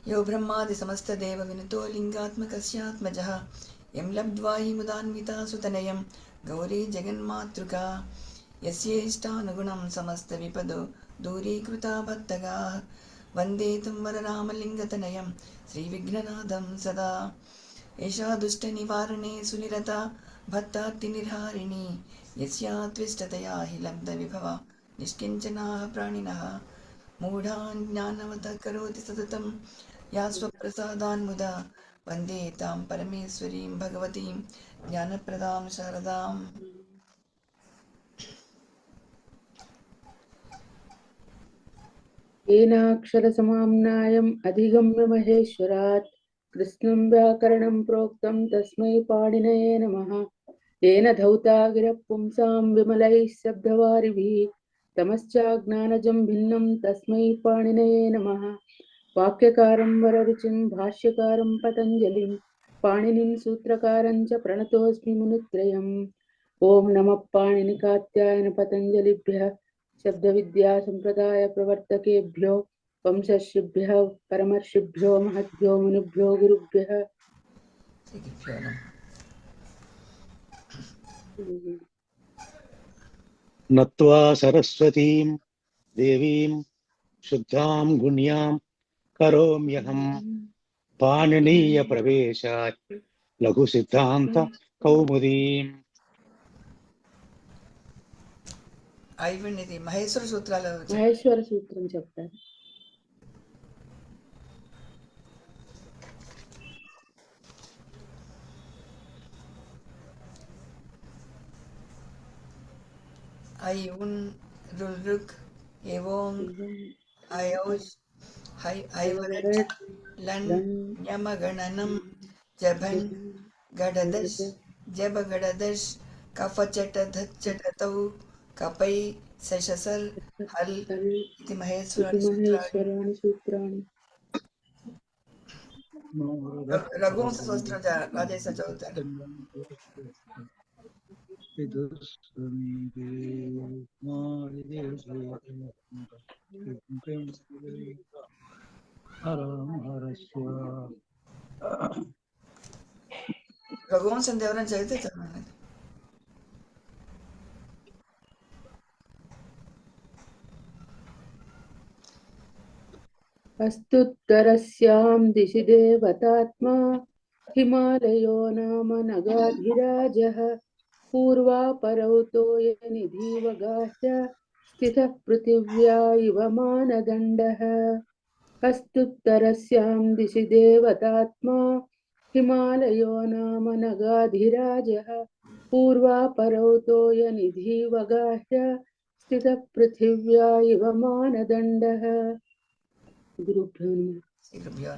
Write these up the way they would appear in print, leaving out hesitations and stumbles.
यो ब्रह्मादि समस्तदेव विनुतो लिङ्गात्मकस्यात्मजः यं लब्ध्वा हि मुदान्विता सुतनयं गौरी जगन्मातृका यस्येष्टानुगुणं समस्तविपदो दूरीकृता भक्तगाः वन्दे तं वररामलिङ्गतनयं श्रीविघ्ननाथं सदा। एषा दुष्टनिवारणे सुनिरता भक्तार्तिनिर्हारिणी यस्या त्विष्टतया हि लब्धविभवा निष्किञ्चनाः प्राणिनः मूढान् ज्ञानवतः करोति सततं या स्वप्रसादान्मुदा वन्दे तां परमेश्वरीं भगवतीं ज्ञानप्रदां शारदाम्। येनाक्षरसमाम्नायम् अधिगम्य महेश्वरात् कृष्णं व्याकरणं प्रोक्तं तस्मै पाणिनये नमः। येन धौता गिरः पुंसां विमलैः शब्दवारिभिः तमश्चाज्ञानजं भिन्नं तस्मै पाणिनये नमः। वाक्यकारं वररुचिं भाष्यकारं पतञ्जलिं पाणिनिं सूत्रकारं च प्रणतोऽस्मि मुनित्रयम्। ॐ नमः पाणिनिकात्यायन पतञ्जलिभ्यः शब्दविद्या संप्रदाय प्रवर्तकेभ्यो वंशर्षिभ्यः परमर्षिभ्यो महद्भ्यो मुनिभ्यो गुरुभ्यः नत्वा सरस्वतीं देवीं शुद्धां गुण्यां करोम्यहं पाणिनीयप्रवेशात् लघुसिद्धान्त कौमुदीम्। అయిపోయింది ఇది మహేశ్వర సూత్రాలు మహేశ్వర సూత్రం చెప్తారు. ఐ ఉన్ రుల్ రుక్ ఏవోంగ్ అయోజ్ హై ఐవరట్ లం యమగణనం జభన్ గడదశ్ జబగడదశ్ కఫచటధచ్చటతౌ కపై శశసర్ హల్ ఇది మహేశ్వరాణి సూత్రాణి. రఘువంశ సూత్రం రాజేశ చదువుతారు. రఘువంశం ఎవరైనా చదివితే చదవండి. अस्तुत्तरस्यां दिशि देवतात्मा हिमालयो नाम नगाधिराजः पूर्वापरौ तोयनिधिवगाह्य स्थितः पृथिव्या इव मानदण्डः। अस्तुत्तरस्यां दिशि देवतात्मा हिमालयो नाम नगाधिराजः पूर्वापरौ तोयनिधिवगाह्य स्थितः पृथिव्या इव मानदण्डः। गुरुभ्यो नमः.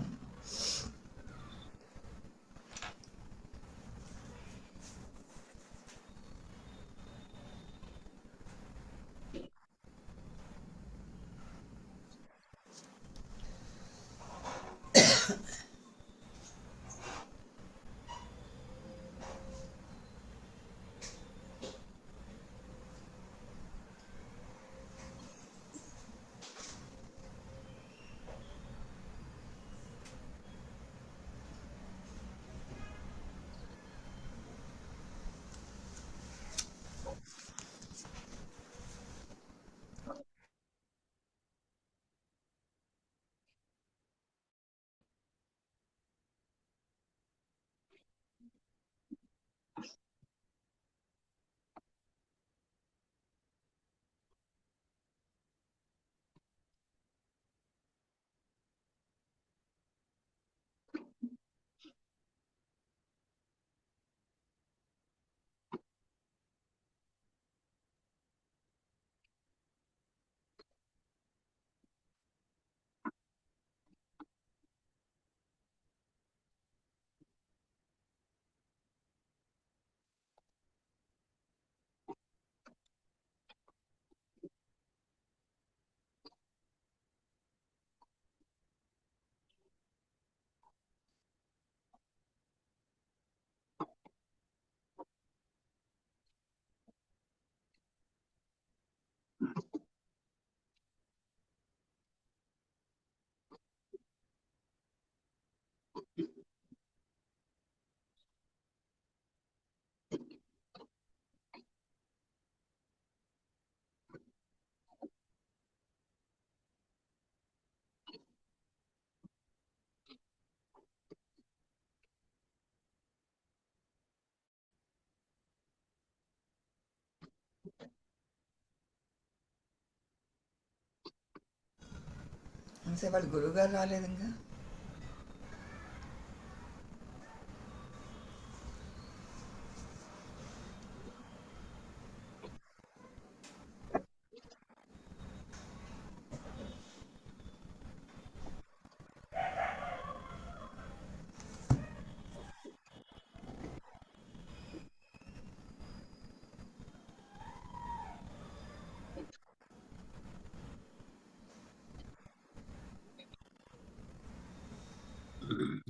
ఎంతసేపు వాళ్ళ గురువు గారు రాలేదు ఇంకా.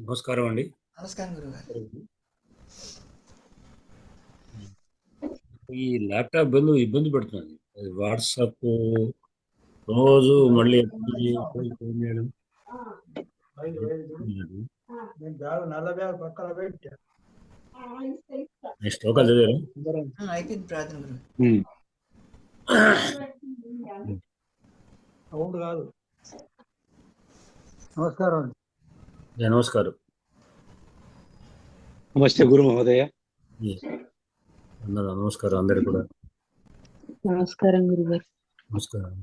నమస్కారం అండి. నమస్కారం గురుగారు. ఈ ల్యాప్టాప్ ఇబ్బంది పెడుతుంది. అది వాట్సాప్ రోజు మళ్ళీ ఫోన్ చేయడం. నెక్స్ట్ ఒక చదివారు అయిపోయింది ప్రార్థన గురువు. అవును కాదు. నమస్కారం. నమస్కారం. నమస్తే గురు మహోదయ. నమస్కారం అందరికి కూడా. నమస్కారం గురుగారు. నమస్కారం.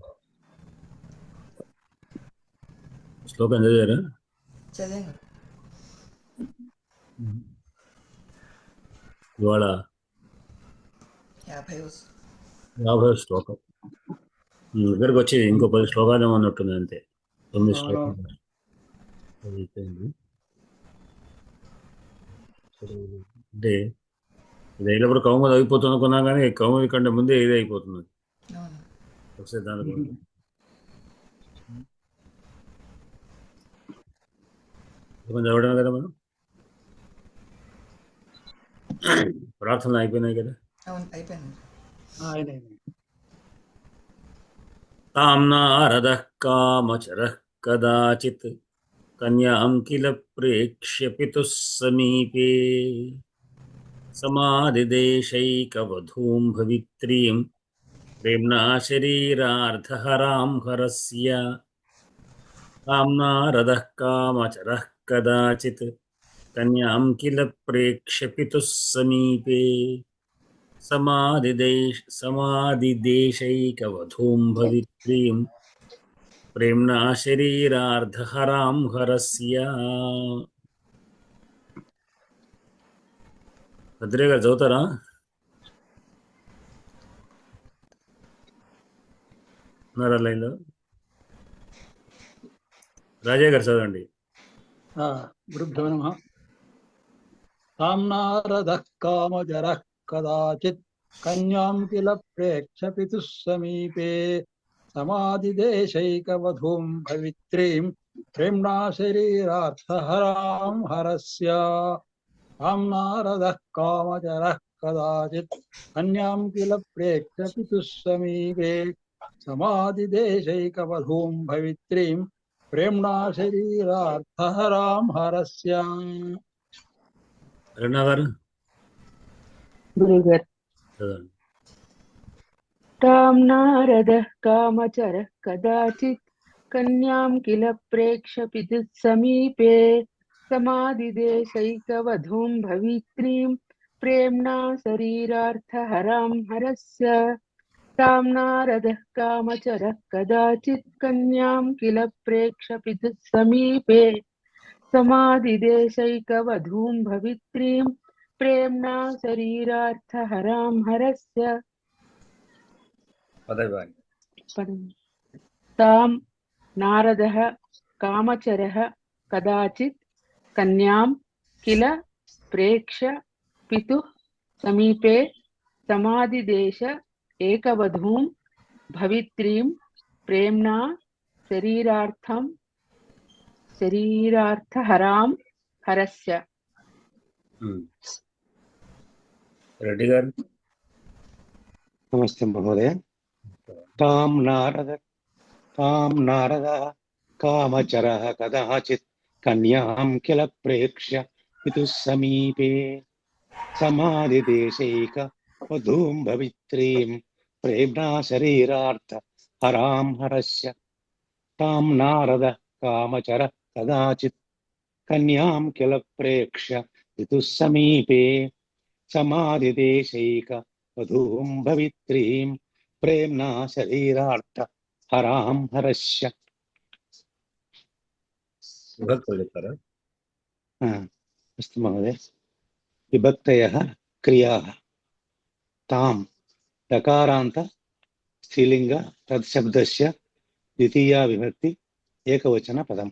శ్లోకం చదివారా? చదివాను. ఇవాళ 50వ శ్లోకం. మీ దగ్గరకు వచ్చి ఇంకో 10 శ్లోకాలు ఏమన్నట్టుంది అంతే. 9 శ్లోకాలు అయిపోయింది. అంటే ఇది అయినప్పుడు కౌముది అయిపోతుంది అనుకున్నా కానీ కౌముది కంటే ముందే ఇది అయిపోతుంది. ఒకసారి దాని చదవడం కదా మనం. ప్రార్థనలు అయిపోయినాయి కదా. తాం నారదః కామచరః కదాచిత్ కన్యాం కిల ప్రేక్ష్య పితుః సమీపే సమాదిదేశైకవధూం భవిత్రీం ప్రేమ్ణా శరీరార్ధహరాం హరస్య. తాం నారదః కామచరః కదాచిత్ కన్యాం కిల ప్రేక్ష్య పితుః సమీపే సమాదిదేశైకవధూం భవిత్రీం ప్రేమ్ణా శరీరార్ధహరాం హరస్య. భద్రే గారు చదువుతారా? ఉన్నారా లైన్లో? రాజయ్య గారు చదవండి. గురుభ్యో నమః. తాం నారదః కామచరః కదాచిత్ కన్యాం కిల ప్రేక్ష పితుః సమీపే సమాదిదేశైకవధూం భవిత్రీం ప్రేమ్ణా శరీరార్థహరాం హరస్య. తాం నారదః కామచరః కదాచిత్ కన్యాం కిల ప్రేక్ష పితుః సమీపే సమాదిదేశైకవధూం భవిత్రీం ప్రేమ్ణా శరీరార్థహరాం హరస్య. గురుగారు. తాం నారదః కామచరః కదాచిత్ కన్యాం కిల ప్రేక్ష్య పితుః సమీపే సమాదిదేశైకవధూం భవిత్రీం ప్రేమ్ణా శరీరార్థహరాం హరస్య. తాం నారదః కామచరః కదాచిత్ కన్యాం కిల ప్రేక్ష్య పితుః సమీపే సమాదిదేశైకవధూం భవిత్రీం ప్రేమ్ణా శరీరార్థహరాం హరస్య. తాం నారదః కామచరః కదాచిత్ కన్యాం కిల ప్రేక్ష్య పితుః సమీపే సమాదిదేశ ఏకవధూం భవిత్రీం ప్రేమ్ణా శరీరార్థహరాం హరస్య. రెడ్డి గారు. నమస్తే మహోదయ. తాం నారదః కామచరః కదాచిత్ కన్యాం కిల ప్రేక్ష్య పితుః సమీపే సమాదిదేశైకవధూం భవిత్రీం ప్రేమ్ణా శరీరార్థహరాం హరస్య. తాం నారదః కామచరః కదాచిత్ కన్యాం కిల ప్రేక్ష్య పితుః సమీపే సమాదిదేశైకవధూం భవిత్రీం ప్రేమ్ణా శరీరార్థహరాం హరస్య. విభక్తులు చెప్తారా? अस्तु महोदय। विभक्तयः क्रियाः तां लकारान्त स्त्रीलिङ्ग तत्शब्दस्य द्वितीया विभक्ति एकवचनपदम्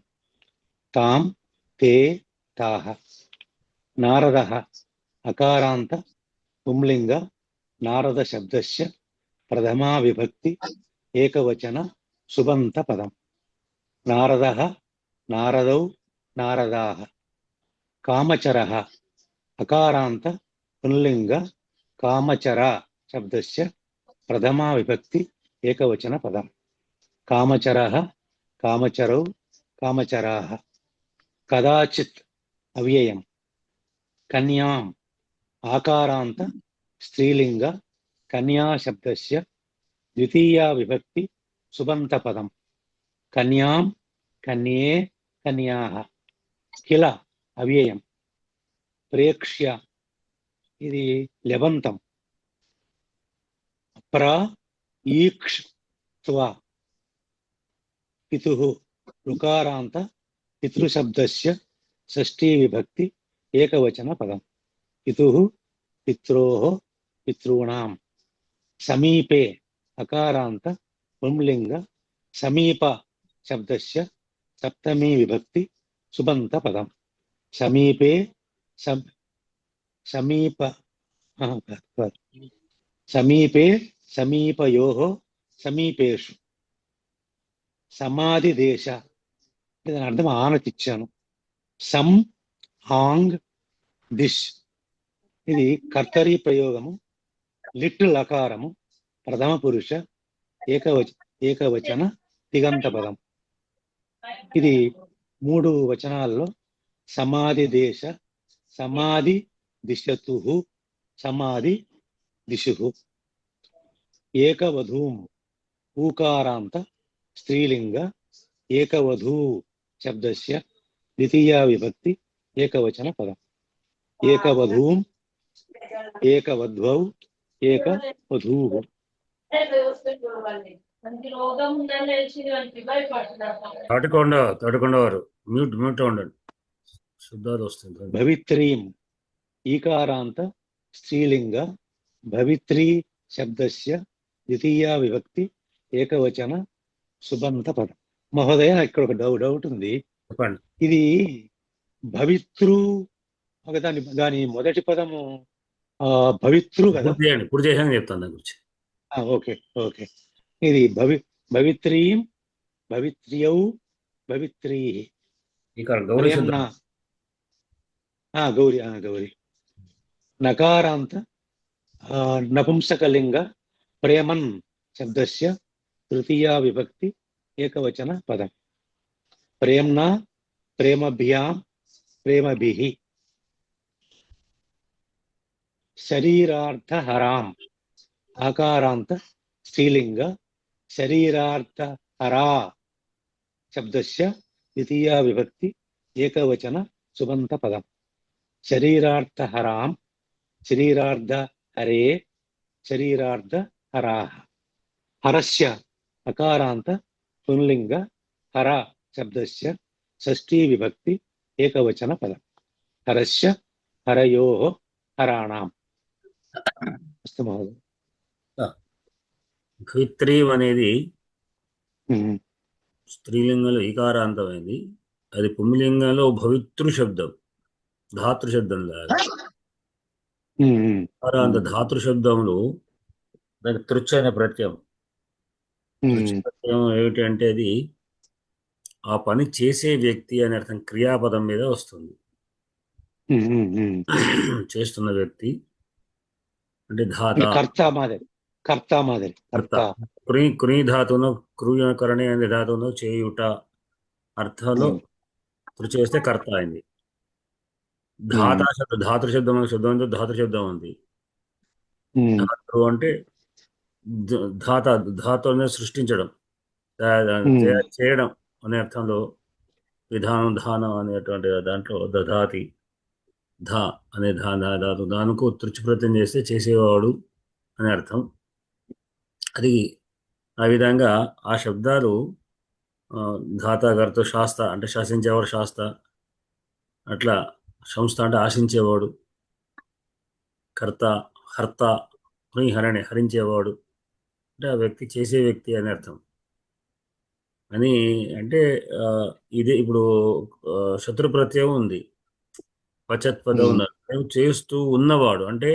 तां ते ताः। नारदः अकारान्त पुंलिङ्ग नारदशब्दस्य प्रथमा विभक्ति एकवचन सुबन्तपदम् नारदः नारदौ नारदाः। कामचरः अकारान्त पुंलिङ्ग कामचर शब्दस्य प्रथमा विभक्ति एकवचनपदम् कामचरः कामचरौ कामचराः। कदाचित् अव्ययम् कन्याम् आकारान्त स्त्रीलिङ्ग कन्या शब्दस्य द्वितीया विभक्ति सुबन्तपदम् कन्यां कन्ये कन्याः। किल अव्ययम् प्रेक्ष्य इति लबन्तम् ईक्ष्वा पितुः ऋकारान्त पितृशब्दस्य षष्ठी विभक्ति एकवचनपदम् पितुः पित्रोः पितॄणां। समीपे अकारान्त पुंलिङ्ग समीप शब्दस्य सप्तमी विभक्ति सुबन्तपदम् समीपे समीप समीपे समीपयोः समीपेषु। समाधिदेश इदनि अर्थम् आनतिच्चानु सम् आङ् दिश् इति कर्तरी प्रयोगमु लिट् लकारमु प्रथम पुरुष ఏకవచన తిగంత పదం ఇది మూడు వచనాల్లో సమాధి దేశ సమాధి దిశతుః సమాధి దిశుః ఏకవధూం ఊకారాంత స్త్రీలింగ ఏకవధూ శబ్దస్య ద్వితీయా విభక్తి ఏకవచన పదం ఏకవధూం ఏకవధ్వౌ ఏకవధూః తడుకొండవారు మ్యూట్ ఉండండి శబ్దాలు వస్తుంది. భవిత్రీం ఈకారాంత స్త్రీలింగ భవిత్రీ శబ్దస్య ద్వితీయా విభక్తి ఏకవచన సుబంత పదం. మహోదయ ఇక్కడ ఒక డౌట్ ఉంది, చెప్పండి. ఇది భవితృ దాని మొదటి పదము భవితృ కదా? పూర్తి చేశాను చెప్తాను దాని గురించి. Okay okay. ఇది భవిత్రీం భవిత్ర్యౌ భవిత్రీ గౌరీ గౌరీ నకారాంత నపుంసకలింగ ప్రేమన్ శబ్దస్య తృతీయా విభక్తి ఏకవచన పదం ప్రేమ్నా ప్రేమభ్యాం ప్రేమభిః. శరీరార్థ హరాం ఆకారాంత స్త్రీలింగ శరీరార్థ హరా శబ్దస్య ద్వితీయా విభక్తి ఏకవచన సుబంత పదం శరీరార్థ హరాం శరీరార్థ హరే శరీరార్థ హరాః. హరస్య అకారాంత పుంలింగ హర శబ్దస్య షష్ఠీ విభక్తి ఏకవచన పదం హరస్య హరయోః హరాణాం. అస్తు మహోదయ. భవిత్రీం అనేది స్త్రీలింగంలో ఈకారాంతమైంది, అది పుంలింగంలో భవితృ శబ్దం ధాతృ శబ్దం లాగా. ఈకారాంత ధాతృ శబ్దంలో దానికి తృచ్ అనే ప్రత్యయం. ప్రత్యయం ఏమిటి అంటే అది ఆ పని చేసే వ్యక్తి అనే అర్థం క్రియాపదం మీద వస్తుంది. చేస్తున్న వ్యక్తి అంటే ధాత కర్త మాదిరి క్రీ ధాతును క్రూయకరణి అనే ధాతును చేయుట అర్థంలో తృచ్ చేస్తే కర్త అయింది. ధాతృ శబ్దం ధాతృ శబ్దం ఉంది. ధాతృ అంటే ధాతువుని సృష్టించడం చేయడం అనే అర్థంలో విధానం ధానం అనేటువంటి దాంట్లో దధాతి ధా అనే ధాతు దానికి తృచ్ ప్రత్యయం చేస్తే చేసేవాడు అనే అర్థం. అది ఆ విధంగా ఆ శబ్దాలు ధాత కర్త శాస్త అంటే శాసించేవాడు శాస్త, అట్లా సంస్థ అంటే ఆశించేవాడు, కర్త హర్త హరణి హరించేవాడు అంటే ఆ వ్యక్తి చేసే వ్యక్తి అని అర్థం. అని అంటే ఇదే ఇప్పుడు శత్రు ప్రత్యయం ఉంది, పచత్ పదం ఉన్నారు, చేస్తూ ఉన్నవాడు అంటే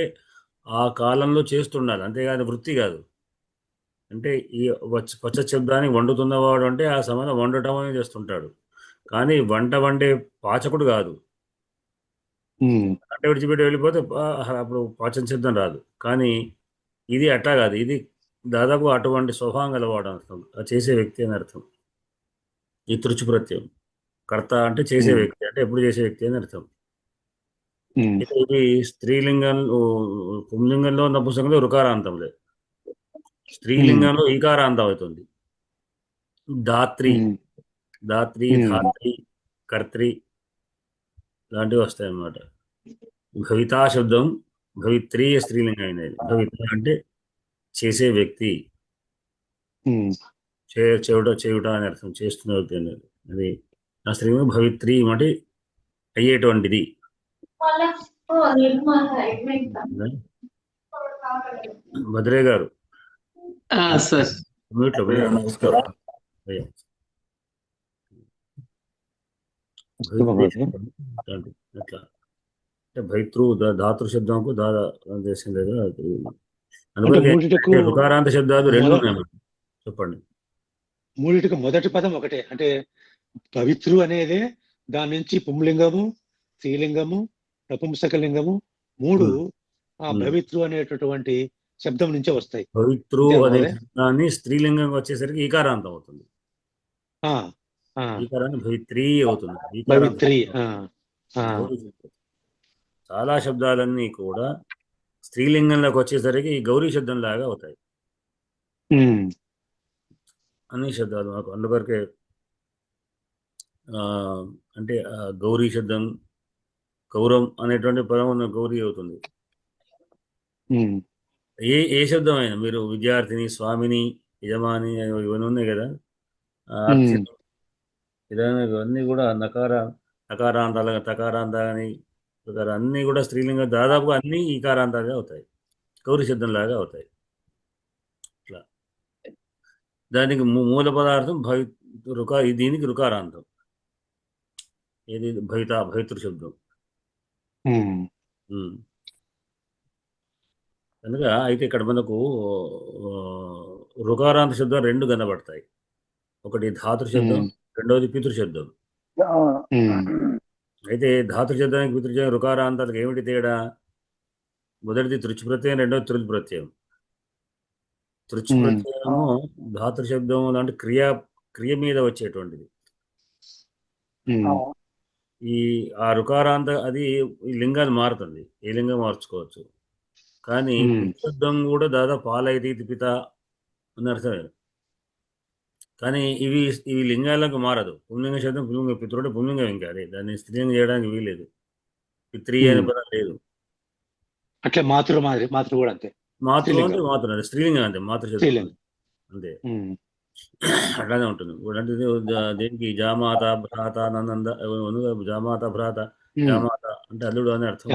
ఆ కాలంలో చేస్తుండాలి, అంతేగాని వృత్తి కాదు. అంటే ఈ పచత్ శబ్దానికి వండుతున్నవాడు అంటే ఆ సమయంలో వండటం అనేది చేస్తుంటాడు, కానీ వంట వండే పాచకుడు కాదు. అంటే విడిచిపెట్టి వెళ్ళిపోతే అప్పుడు పాచన శబ్దం రాదు. కానీ ఇది అట్లా కాదు, ఇది దాదాపు అటువంటి స్వభావం గలవాడు అర్థం, చేసే వ్యక్తి అని అర్థం. ఈ తృచు ప్రత్యయం కర్త అంటే చేసే వ్యక్తి, అంటే ఎప్పుడు చేసే వ్యక్తి అని అర్థం. ఇది స్త్రీలింగంలో, పుంలింగంలో నపుంసకంలో రుకారాంతం లేదు, స్త్రీలింగంలో ఈకారాంతం అవుతుంది. దాత్రి, దాత్రి, ధాత్రి, కర్త్రి లాంటివి వస్తాయి అన్నమాట. భవితా శబ్దం భవిత్రి స్త్రీలింగం అయినది. భవిత అంటే చేసే వ్యక్తి, చేయుట అని అర్థం, చేస్తున్న వ్యక్తి అనేది. అది ఆ స్త్రీలింగం. భవిత్రి అంటే అయ్యేటువంటిది. భద్రే గారు సార్ మ్యూట్లో నమస్కారం. అట్లా అంటే భైతృ ధాతృ శబ్దంకు దేశం లేదు. రుకారాంత శబ్దాలు రెండు ఉన్నాయి, చెప్పండి. మూడిటికి మొదటి పదం ఒకటే, అంటే పవిత్రు అనేది దాని నుంచి పుంలింగము, స్త్రీలింగము, నపుంసకలింగము మూడు ఆ భవిత్రు అనేటటువంటి శబ్దం నుంచే వస్తాయి. పవిత్రు అనే శబ్దాన్ని స్త్రీలింగం వచ్చేసరికి ఈకారాంతం అవుతుంది, ఈకారాన్ని భవిత్రి అవుతుంది. చాలా శబ్దాలన్నీ కూడా స్త్రీలింగంలోకి వచ్చేసరికి ఈ గౌరీ శబ్దం లాగా అవుతాయి అన్ని శబ్దాలు మాకు. అందువరకే అంటే గౌరీ శబ్దం, గౌరవం అనేటువంటి పదం గౌరీ అవుతుంది. ఏ శబ్దం అయినా మీరు విద్యార్థిని, స్వామిని, యజమాని ఇవన్నీ ఉన్నాయి కదా, ఇవన్నీ కూడా నకారాంతాలు, తకారాంతాలని అన్నీ కూడా స్త్రీలింగం, దాదాపుగా అన్ని ఈకారాంతాలుగా అవుతాయి, గౌరీ శబ్దం లాగా అవుతాయి. ఇట్లా దానికి మూల పదార్థం దీనికి రుకారాంతం, ఏది భైతృ శబ్దం. కనుక అయితే ఇక్కడ మనకు రుకారాంత శబ్దం రెండు కనబడతాయి, ఒకటి ధాతృ శబ్దం, రెండవది పితృ శబ్దం. అయితే ధాతృ శబ్దానికి పితృ శబ్దం రుకారాంతాలకు ఏమిటి తేడా? మొదటిది తృచ్ ప్రత్యయం, రెండవది తృల్ ప్రత్యయం. తృచ్ ప్రత్యయము ధాతృ శబ్దం అంటే క్రియ మీద వచ్చేటువంటిది. ఆ రుకారాంత అది ఈ లింగాన్ని మారుతుంది, ఏ లింగం మార్చుకోవచ్చు. కానీ శబ్దం కూడా దాదాపు పాలైతి పిత అని అర్థమే. కానీ ఇవి లింగాలకు మారదు. పుంలింగ శబ్దం పుంలింగ, పితృడు పుంలింగం, ఇంకా అదే దాన్ని స్త్రీలింగం చేయడానికి వీలేదు. పిత్రి అనే పదం లేదు. అట్లా మాతృ కూడా అంతే, మాతృ అంటే మాతృ అంటే స్త్రీలింగం అంతే, మాతృ శబ్దం అంతే, అట్లానే ఉంటుంది. అంటే దేనికి జామాత భ్రాత నంద, జామాత భ్రాత, జామాత అంటే అల్లుడు అని అర్థం.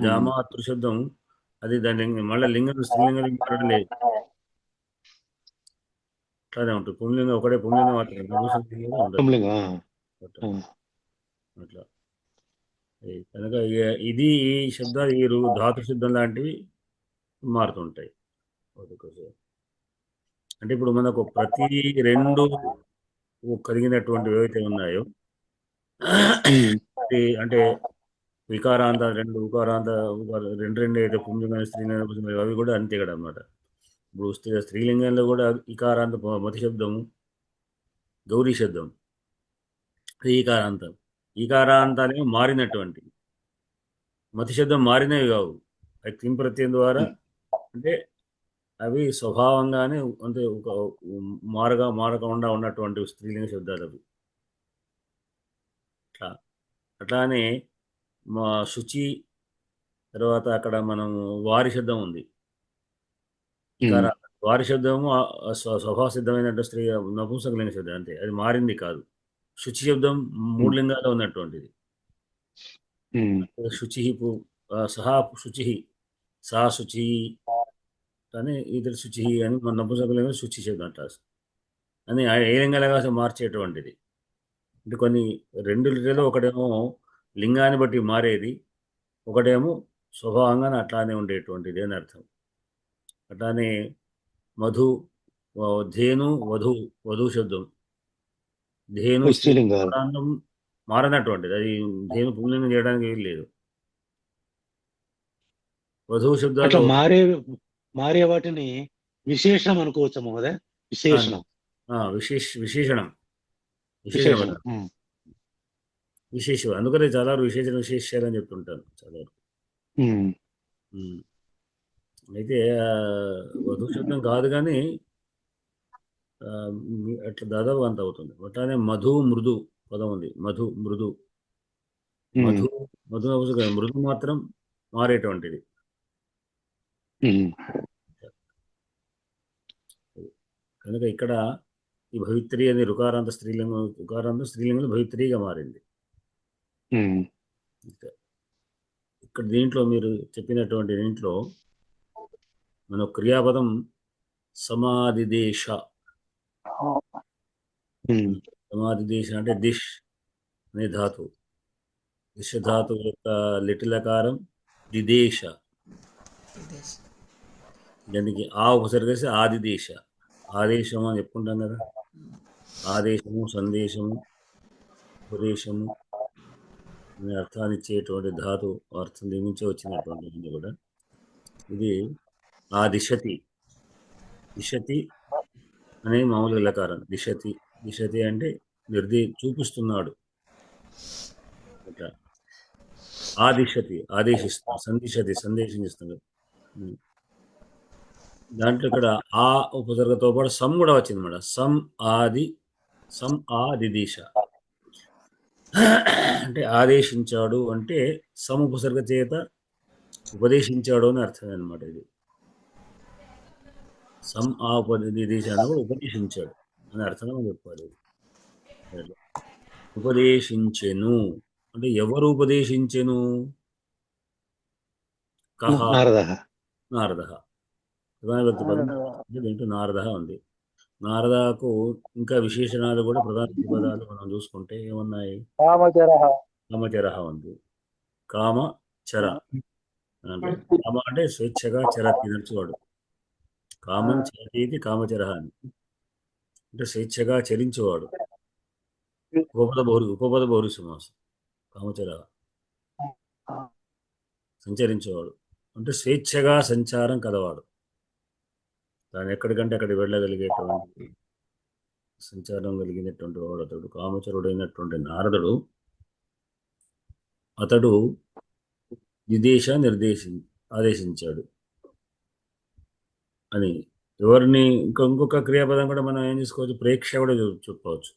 జామాతృ శబ్దం అది దాని మళ్ళీ లింగం స్త్రీలింగం మారడం లేదు, అట్లానే ఉంటుంది. పుంలింగం ఒకటే, పుంలింగం అట్లా. కనుక ఇది ఈ శబ్దాలు ఈ ధాతు శబ్దం లాంటివి మారుతుంటాయి. అంటే ఇప్పుడు మనకు ప్రతి రెండు కలిగినటువంటి ఏవైతే ఉన్నాయో, అంటే వికారాంత రెండు, ఉకారాంత రెండు అయితే పుంలింగం, స్త్రీలింగం అవి కూడా అంతే కదా అన్నమాట. ఇప్పుడు స్త్రీలింగంలో కూడా ఈకారాంత మతి శబ్దము, గౌరీ శబ్దం ఈకారాంతం. ఈకారాంతాన్ని మారినటువంటి, మతి శబ్దం మారినవి కావు, అవి క్లిం ప్రత్యయం ద్వారా, అంటే అవి స్వభావంగానే అంటే ఒక మారకుండా ఉన్నటువంటి స్త్రీలింగ శబ్దాలు అవి. అట్లానే మా శుచి తర్వాత అక్కడ మనం వారి శబ్దం ఉంది, వారి శబ్దము స్వభావ సిద్ధమైనటువంటి స్త్రీ నపుంసకలింగ శబ్దం అంతే, అది మారింది కాదు. శుచి శబ్దం 3 లింగాల్లో ఉన్నటువంటిది. శుచి సహా శుచి, సా శుచి అని ఇతర శుచి అని మన నపుంసకలింగం శుచి శబ్దం అంటారు అని ఏ లింగాలుగా మార్చేటువంటిది. అంటే కొన్ని 2 లింగాలు, ఒకటేమో లింగాన్ని బట్టి మారేది, ఒకటేమో స్వభావంగా అట్లానే ఉండేటువంటిది అని అర్థం. అట్లానే మధు, ధేను, వధు శబ్దం. ధేను స్త్రీలింగం మారనటువంటిది, అది ధేను పుల్లింగం చేయడానికి ఏం లేదు. వధువు శబ్దాలు మారే వాటిని విశేషణం అనుకోవచ్చు మహోదయ. విశేషణం, విశేషణం. విశేషం అందుకనే చాలా విశేషాలు అని చెప్తుంటాను చాలా. అయితే వధువు శబ్దం కాదు కానీ అట్లా దాదాపు అంత అవుతుంది. అట్లానే మధు, మృదు పదం ఉంది. మధు, మృదు. మృదు మాత్రం మారేటువంటిది. కనుక ఇక్కడ ఈ భవిత్రి అనే రుకారాంత స్త్రీలింగంలో భవిత్రిగా మారింది. ఇక్కడ దీంట్లో మీరు చెప్పినటువంటి దీంట్లో మన క్రియాపదం సమాధిదేశ. సమాధిదేశ అంటే దిష్ అనే ధాతు. దిశ ధాతు యొక్క లిటిలకారం దిదేశ. దానికి ఆ ఉపసర్గేసి ఆదిదేశ. ఆదేశము అని చెప్పుకుంటాం కదా, ఆదేశము, సందేశము, ఉపదేశము అనే అర్థాన్ని ఇచ్చేటువంటి ధాతు అర్థం దీని నుంచే వచ్చినటువంటి కూడా. ఇది ఆ దిశతి అనే మామూలు లకారం. దిశతి అంటే చూపిస్తున్నాడు. ఆదిశతి ఆదేశిస్తుంది, సందేశం ఇస్తుంది. దాంట్లో ఇక్కడ ఆ ఉపసర్గతో పాటు సమ్ కూడా వచ్చింది మేడం. సమ్ ఆదిదేశ అంటే ఆదేశించాడు అంటే సమ్ ఉపసర్గ చేత ఉపదేశించాడు అని అర్థం అనమాట. ఇది సమ్ ఆ ఉపదేశ అన్నప్పుడు ఉపదేశించాడు అని అర్థం అని చెప్పాలి. ఉపదేశించెను అంటే ఎవరు ఉపదేశించెను? నారద. ప్రధాన వ్యక్తి పదం దీంట్లో నారద ఉంది. నారదకు ఇంకా విశేషణాలు కూడా ప్రధాన పదాలు మనం చూసుకుంటే ఏమున్నాయి? కామచర ఉంది. కామచర అంటే కామ అంటే స్వేచ్ఛగా చరతి నడుచువాడు. కామం చరతి కామచర అని అంటే స్వేచ్ఛగా చరించేవాడు. ఉపపద బహుళ సమాసం. కామచర సంచరించేవాడు అంటే స్వేచ్ఛగా సంచారం కలవాడు. దాని ఎక్కడికంటే అక్కడికి వెళ్ళగలిగేటువంటి సంచారం కలిగినటువంటి వాడు అతడు. కామచరుడైనటువంటి నారదుడు అతడు విదేశ ఆదేశించాడు అని. ఎవరిని ఇంకొక క్రియాపదం కూడా మనం ఏం చేసుకోవచ్చు? ప్రేక్ష కూడా చెప్పవచ్చు.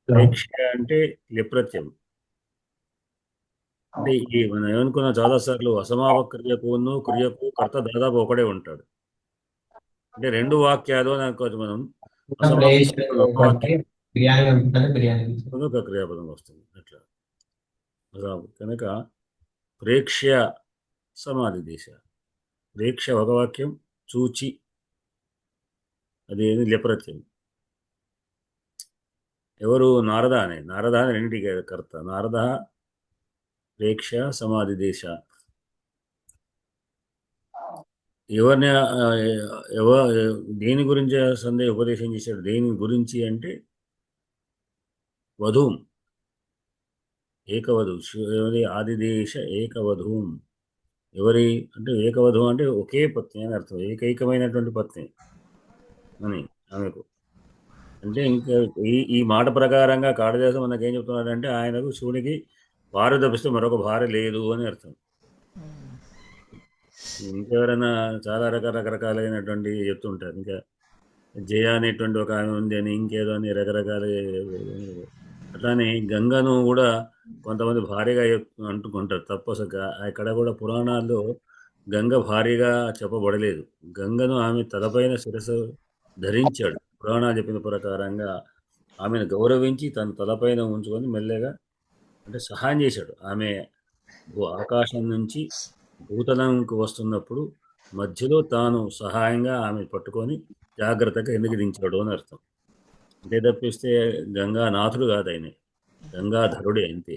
ప్రేక్ష అంటే లిప్రత్యం. అంటే ఈ మనం ఏమనుకున్నా చాలా సార్లు అసమావ క్రియకు కర్త దాదాపు ఒకడే ఉంటాడు. అంటే 2 వాక్యాలు అని అనుకోవచ్చు మనం. ఒక క్రియాపదం వస్తుంది అట్లా. కనుక ప్రేక్ష్య సమాధి దేశ. ప్రేక్ష ఒక వాక్యం, చూచి అదేది లిప్రత్యం. ఎవరు? నారద అని రెండింటికి కర్త. నారద ప్రేక్ష సమాధి దేశ. ఎవరిని దేని గురించి ఉపదేశం చేశాడు? దేని గురించి అంటే వధూం, ఏకవధు. ఆదిదేశ ఏకవధూం. ఎవరి అంటే ఏకవధు అంటే ఒకే పత్ని అని అర్థం. ఏకైకమైనటువంటి పత్ని అని ఆమెకు. అంటే ఇంకా ఈ మాట ప్రకారంగా కాళిదాసు మనకేం చెప్తున్నాడంటే ఆయనకు శివునికి భార్య తప్పిస్తే మరొక భార్య లేదు అని అర్థం. ఇంకెవరైనా చాలా రకరకాలైనటువంటి చెప్తుంటారు. ఇంకా జయ అనేటువంటి ఒక ఆమె ఉంది అని, ఇంకేదో అని రకరకాల. అట్లానే గంగను కూడా కొంతమంది భార్యగా అంటుకుంటారు తప్పసగా. అక్కడ కూడా పురాణాల్లో గంగ భార్యగా చెప్పబడలేదు. గంగను ఆమె తలపైన శిరస్సు ధరించాడు. పురాణాలు చెప్పిన ప్రకారంగా ఆమెను గౌరవించి తన తలపైన ఉంచుకొని మెల్లగా అంటే సహాయం చేశాడు. ఆమె ఆకాశం నుంచి భూతలంకు వస్తున్నప్పుడు మధ్యలో తాను సహాయంగా ఆమె పట్టుకొని జాగ్రత్తగా ఎందుకు దించాడు అని అర్థం. అంతే తప్పిస్తే గంగానాథుడు కాదు ఆయన, గంగాధరుడే అంతే.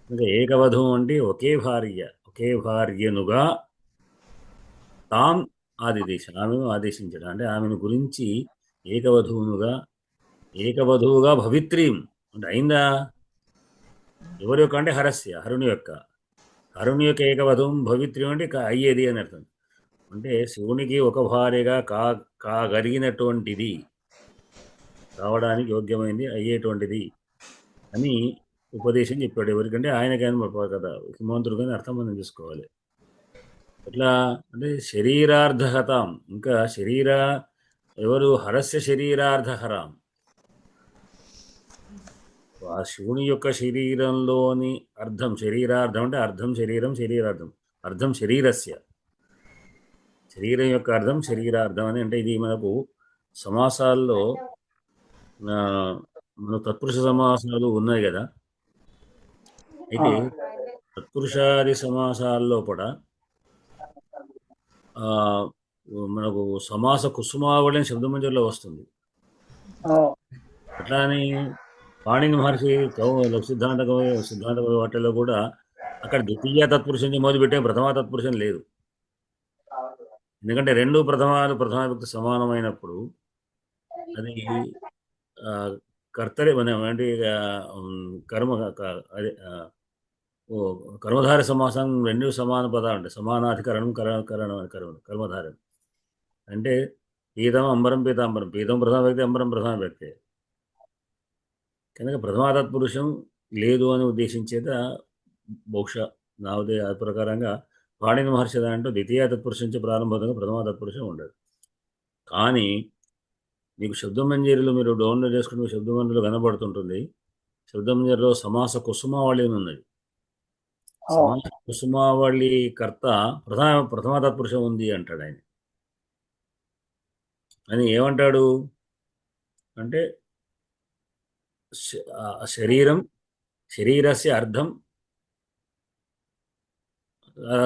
ఇంకా ఏకవధం అంటే ఒకే భార్యనుగా తాం ఆమెను ఆదేశించాడు. అంటే ఆమెను గురించి ఏకవధువుగా భవిత్రీం అంటే అయిందా? ఎవరి యొక్క అంటే హరుని యొక్క ఏకవధం భవిత్రీం అంటే అయ్యేది అని అర్థం. అంటే శివునికి ఒక భార్యగా కాగలిగినటువంటిది, కావడానికి యోగ్యమైంది, అయ్యేటువంటిది అని ఉపదేశం చెప్పాడు. ఎవరికంటే ఆయనకైనా కదా, హిమవంతుడు కానీ అర్థం మనం చూసుకోవాలి. ఎట్లా అంటే శరీరార్ధహతాం, ఇంకా ఎవరు హరస్య శరీరార్ధహరాం, ఆ శివుని యొక్క శరీరంలోని అర్ధం, శరీరార్ధం అంటే అర్ధం శరీరం, అర్ధం శరీరం యొక్క అర్థం శరీరార్థం అని. అంటే ఇది మనకు సమాసాల్లో మన తత్పురుష సమాసాలు ఉన్నాయి కదా. అయితే తత్పురుషాది సమాసాల్లో కూడా మనకు సమాస కుసుమావళి అని శబ్దమంజరిలో వస్తుంది. అట్లానే పాణిని మహర్షి సిద్ధాంత వాటిలో కూడా అక్కడ ద్వితీయ తత్పురుషం మొదలుపెట్టే ప్రథమ తత్పురుషం లేదు. ఎందుకంటే రెండు ప్రథమ విభక్తి సమానమైనప్పుడు అది కర్తరి అంటే కర్మధార సమాసం రెండు సమాన పదాలు ఉంటాయి. సమానాధికరణం కర్మధారం అంటే పీతం అంబరం పీతాంబరం, పీతం ప్రథమ వ్యక్తి, అంబరం ప్రథమ వ్యక్తి. కనుక ప్రథమ తత్పురుషం లేదు అని ఉద్దేశించేత బహుశా నా ఉదయ ప్రకారంగా పాణిని మహర్షి దాంట్లో ద్వితీయ తత్పురుషం నుంచి ప్రారంభంగా ప్రథమ తత్పురుషం ఉండదు. కానీ మీకు శబ్దమంజరిలో మీరు డౌన్లోడ్ చేసుకుంటే శబ్దమంజరిలో కనబడుతుంటుంది. శబ్దమంజరిలో సమాస కుసుమావళి అని ఉన్నది. సమాస కుసుమావళి కర్త ప్రథమ తత్పురుషం ఉంది అంటాడు ఆయన. అని ఏమంటాడు అంటే శరీరస్య అర్థం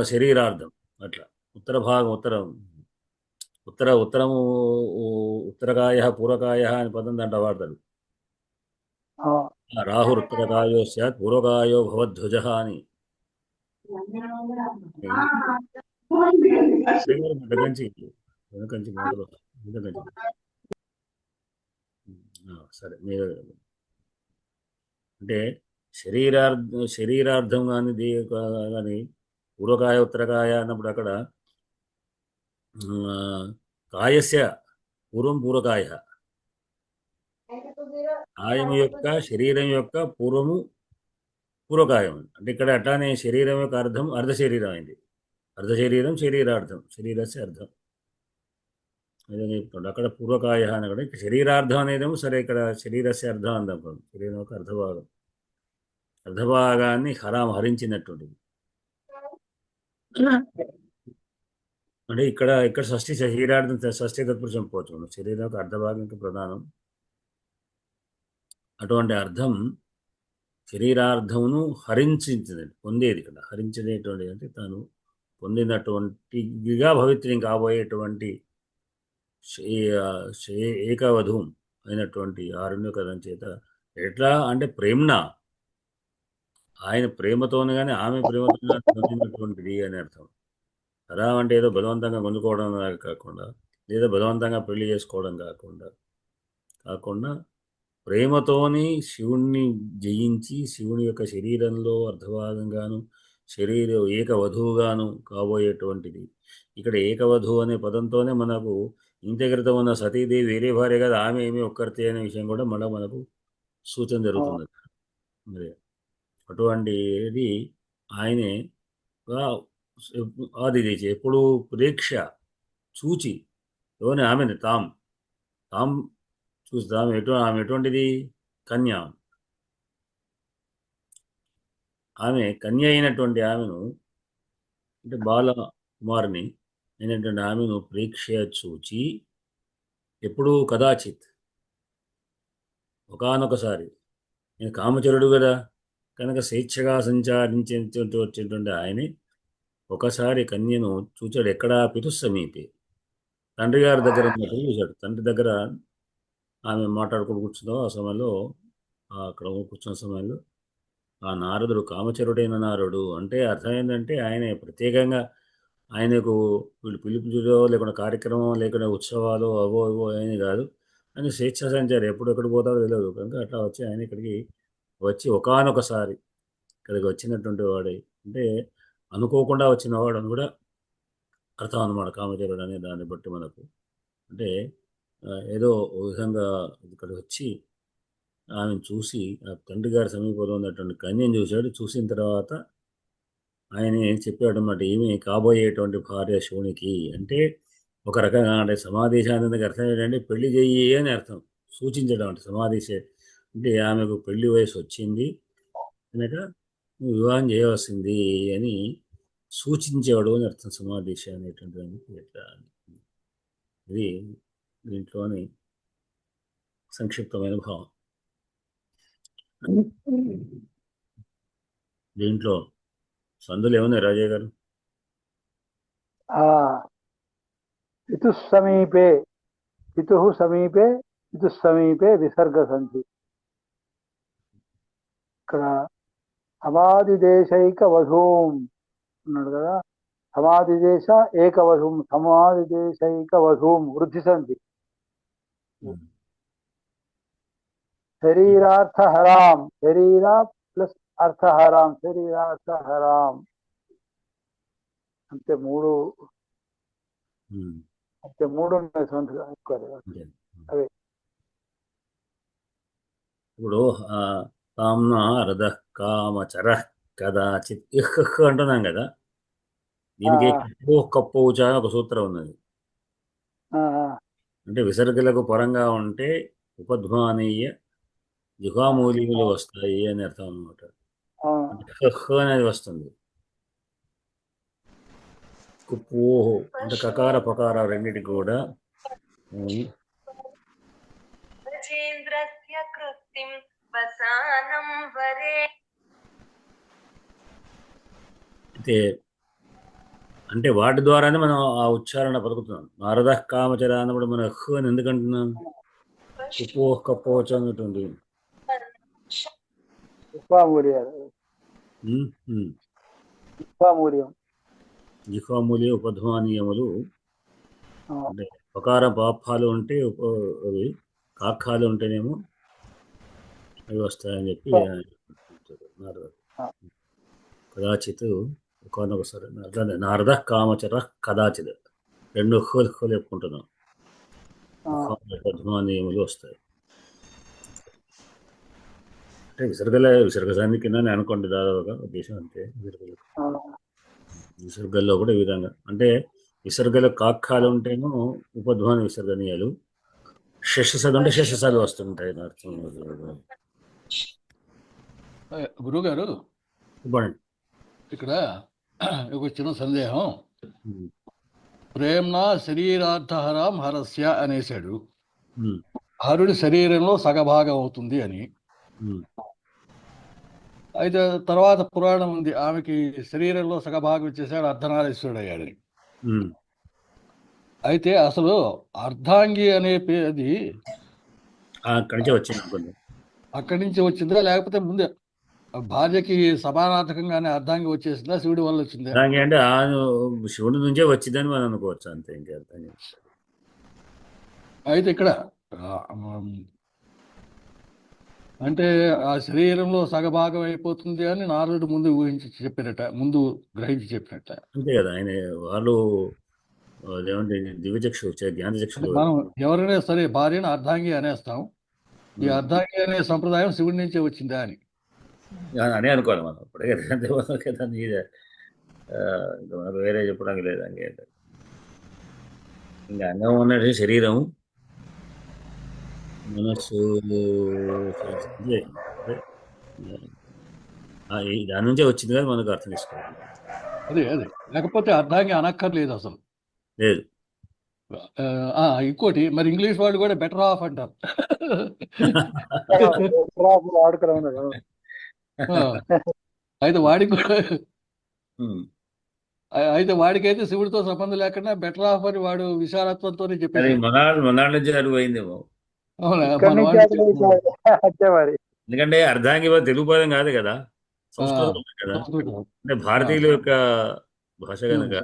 శరీరార్థం అట్లా ఉత్తరము ఉత్తరకాయ పూర్వకాయ అని పదం దాంట్లో వాడతాడు. రాహురుత్తరకాయో స్యాత్ పూర్వకాయో భవధ్వజ అని. సరే మీరు అంటే శరీరార్థం కానీ పూర్వకాయ ఉత్తరకాయ అన్నప్పుడు అక్కడ కాయస్య పూర్వం పూర్వకాయ, కాయము యొక్క శరీరం యొక్క పూర్వము పూర్వకాయం. అంటే ఇక్కడ అట్లానే శరీరం యొక్క అర్థం అర్ధ శరీరం అయింది. అర్ధ శరీరం శరీరార్థం, శరీరస్య అర్థం అదే చెప్తుండే. అక్కడ పూర్వకాయ అని కూడా శరీరార్థం అనేదేమో సరే, ఇక్కడ శరీరస్య అర్థం అందాం. శరీరం యొక్క అర్ధభాగాన్ని హరించినటువంటిది. అంటే ఇక్కడ శరీరార్థం షష్ఠీ తత్పురుషం పోవచ్చు. శరీరం యొక్క అర్ధభాగంకి ప్రధానం. అటువంటి అర్థం శరీరార్థమును హరించింది, పొందేది. ఇక్కడ హరించేటువంటి అంటే తాను పొందినటువంటిగా భవిత్రం కాబోయేటువంటి ఏకవధుం అయినటువంటి ఆరుణ్య కథం చేత ఎట్లా అంటే ప్రేమ్న, ఆయన ప్రేమతోనే కానీ ఆమె ప్రేమతో పొందినటువంటిది అని అర్థం. హరా అంటే ఏదో బలవంతంగా పొందుకోవడం కాకుండా, లేదా బలవంతంగా పెళ్లి చేసుకోవడం కాకుండా ప్రేమతోని శివుణ్ణి జయించి శివుని యొక్క శరీరంలో అర్ధభాగంగాను ఏకవధువుగాను కాబోయేటువంటిది. ఇక్కడ ఏకవధువు అనే పదంతోనే మనకు ఇంతక్రితం ఉన్న సతీదేవి వేరే భార్య కాదు, ఆమె ఏమి ఒక్కరితే అనే విషయం కూడా మనకు సూచన జరుగుతుంది. మరి అటువంటిది ఆయనే ఆదిదేశి ఎప్పుడు ప్రేక్ష చూచి ఎవరిని ఆమెను తాం చూస్తాం. ఆమె ఎటువంటిది? కన్య. ఆమె కన్య అయినటువంటి ఆమెను అంటే కుమారుని అయినటువంటి ఆమెను ప్రేక్ష చూచి ఎప్పుడూ కదాచిత్ ఒకానొకసారి, నేను కామచరుడు కదా కనుక స్వేచ్ఛగా వచ్చేటువంటి ఆయనే ఒకసారి కన్యను చూచాడు. ఎక్కడా పితు సమీపే, తండ్రి గారి దగ్గర ఉన్నట్టు చూశాడు. తండ్రి దగ్గర ఆమె మాట్లాడుకుంటూ కూర్చుందో ఆ సమయంలో, అక్కడ కూర్చున్న సమయంలో ఆ నారదుడు కామచరుడైన నారదుడు అంటే అర్థం ఏంటంటే ఆయన ప్రత్యేకంగా ఆయనకు వీళ్ళు పిలుపులో లేకుండా కార్యక్రమం లేకుండా ఉత్సవాలు అవో ఇవో అని కాదు. ఆయన స్వేచ్ఛ సంచారి, ఎప్పుడు పోతాడో తెలియదు. కనుక అట్లా వచ్చి ఆయన ఇక్కడికి వచ్చి ఒకానొకసారి ఇక్కడికి వచ్చినటువంటి వాడే, అంటే అనుకోకుండా వచ్చిన వాడు అని కూడా అర్థం అన్నమాట. కామచరుడు అనే దాన్ని బట్టి మనకు అంటే ఏదో ఓ విధంగా ఇక్కడికి వచ్చి ఆమెను చూసి ఆ తండ్రి గారి సమీపంలో ఉన్నటువంటి కన్యను చూశాడు. చూసిన తర్వాత ఆయన చెప్పాడు అన్నమాట, ఈమె కాబోయేటువంటి భార్య శివునికి. అంటే ఒక రకంగా అంటే సమాదేశానికి అర్థం ఏంటంటే పెళ్లి చెయ్యి అని అర్థం, సూచించడం. అంటే సమాదేశ అంటే ఆమెకు పెళ్లి వయసు వచ్చింది కనుక నువ్వు వివాహం చేయవలసింది అని సూచించేవాడు అని అర్థం సమాదేశ అనేటువంటి దానికి. ఇట్లా ఇది దీంట్లోని సంక్షిప్తమైన భావం. దీంట్లో సందులు ఏమున్నాయి రాజయ్య గారు? పితుః సమీపే, పితుః సమీపే, పితుః సమీపే విసర్గ సంధి. ఇక్కడ సమాధిదేశైక వధూం ఉన్నాడు కదా, సమాధిదేశ ఏకవధూం, సమాధిదేశైక వధూం వృద్ధి సంధి. శరీరార్థహరాం, శరీర ప్లస్ అర్థహరాం, శరీరార్థహరాం అంటే మూడు ఉన్నాయి సంధులు అవే. ఇప్పుడు కామ్న రథ కామచర కదాచిత్ అంటున్నాం కదా, దీనికి కప్పోచ అని ఒక సూత్రం ఉన్నది. అంటే విసర్గలకు పరంగా ఉంటే ఉపధ్మానీయ జిహ్వామూలికలు వస్తాయి అని అర్థం అన్నమాట. అనేది వస్తుంది. కుప్పోహో అంటే కకార పకార రెండింటికి కూడా అయితే అంటే వాటి ద్వారానే మనం ఆ ఉచ్చారణ పలుకుతున్నాం. నారద కామచర అన్నప్పుడు మనం అని ఎందుకు అంటున్నాం? కుప్పో కప్పోచ అన్నటువంటి జిహ్వామూల్య ఉపధ్మానీయములు అంటే పకార పాపాలు ఉంటే అవి కాఖాలు ఉంటేనేమో అవి వస్తాయని చెప్పి కదాచిత్ ఒకసారి నారద కామచర కదాచిత్ రెండు హోలు చెప్పుకుంటున్నాం. ఉపధ్మానీయములు వస్తాయి అంటే విసర్గసాన్ని కింద అనుకోండి దాదాపుగా ఉద్దేశం అంతే. విసర్గల్లో కూడా ఈ విధంగా అంటే విసర్గల కాఖాలు ఉంటేమో ఉపధ్వాన విసర్గనీయాలు, శేషసాలు ఉంటే శేషసాలు వస్తుంటాయి అర్థం. గురుగారు ఇక్కడ ఒక చిన్న సందేహం. ప్రేమ్నా శరీరార్థహరాం హరస్య అనేసాడు, హరుడి శరీరంలో సగభాగం అవుతుంది అని. అయితే తర్వాత పురాణం ఉంది, ఆమెకి శరీరంలో సగభాగం ఇచ్చేసాడు, అర్ధనారీశ్వరుడు అయ్యాడని. అయితే అసలు అర్ధాంగి అనే అది అక్కడి నుంచి వచ్చిందా, లేకపోతే ముందే భార్యకి సమానార్థకంగానే అర్ధాంగి వచ్చేసిందా, శివుడి వల్ల వచ్చిందా? అంటే శివుడి నుంచే వచ్చిందని మనం అనుకోవచ్చు అంతే. ఇంకా అయితే ఇక్కడ అంటే ఆ శరీరంలో సగభాగం అయిపోతుంది అని నారదుడు ముందు ఊహించి చెప్పినట్ట, ముందు గ్రహించి చెప్పినట్ట అంతే కదా. ఆయన వాళ్ళు దివ్యచక్షు జ్ఞానచక్షు. మనం ఎవరైనా సరే భార్యను అర్ధాంగి అనేస్తాం, ఈ అర్ధాంగి అనే సంప్రదాయం శివుడి నుంచే వచ్చిందా అని అనుకోవాలి మనం. ఇప్పుడే మనకు వేరే చెప్పడానికి లేదు. ఇంకా అంగం ఉన్నది శరీరం, మనస్సు దాని నుంచే వచ్చింది కదా మనకు అర్థం చేసుకోవాలి. అదే లేకపోతే అర్ధాంగి అనక్కర్లేదు అసలు. లేదు. ఇంకోటి మరి ఇంగ్లీష్ వాళ్ళు కూడా బెటర్ ఆఫ్ అంటారు. వాడుకలో ఉన్నాడు. ఆ, అయితే వాడికి కూడా అయితే వాడికైతే శివుడితో సంబంధం లేకుండా బెటర్ ఆఫ్ అని వాడు విశాలత్వంతోనే అది చెప్పేసి మనాళ్ళ నుంచి అడుగు అయిందేమో. అవునా ఇక్కడి మన నుంచి వాడికి వచ్చేవారి ఎందుకంటే అర్ధాంగి తెలుగు పదం కాదు కదా, సంస్కృతం కదా. అంటే భారతీయుల యొక్క భాష కనుక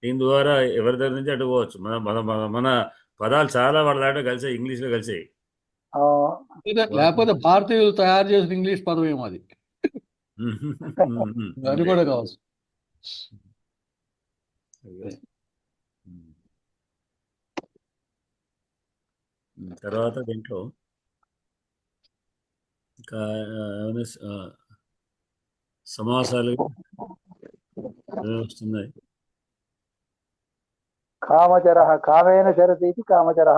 దీని ద్వారా ఎవరి దగ్గర నుంచి అటు పోవచ్చు. మన మన మన- మన పదాలు చాలా వాళ్ళ దాంట్లో కలిసాయి, ఇంగ్లీష్లో కలిసాయి. లేకపోతే భారతీయులు తయారు చేసిన ఇంగ్లీష్ పదం ఏమో అది. అది కూడా కావచ్చు. తర్వాత దీంట్లో ఇంకా ఏమైనా సమాసాలు వస్తున్నాయి. కామచర కామేన చరతి ఇది కామచర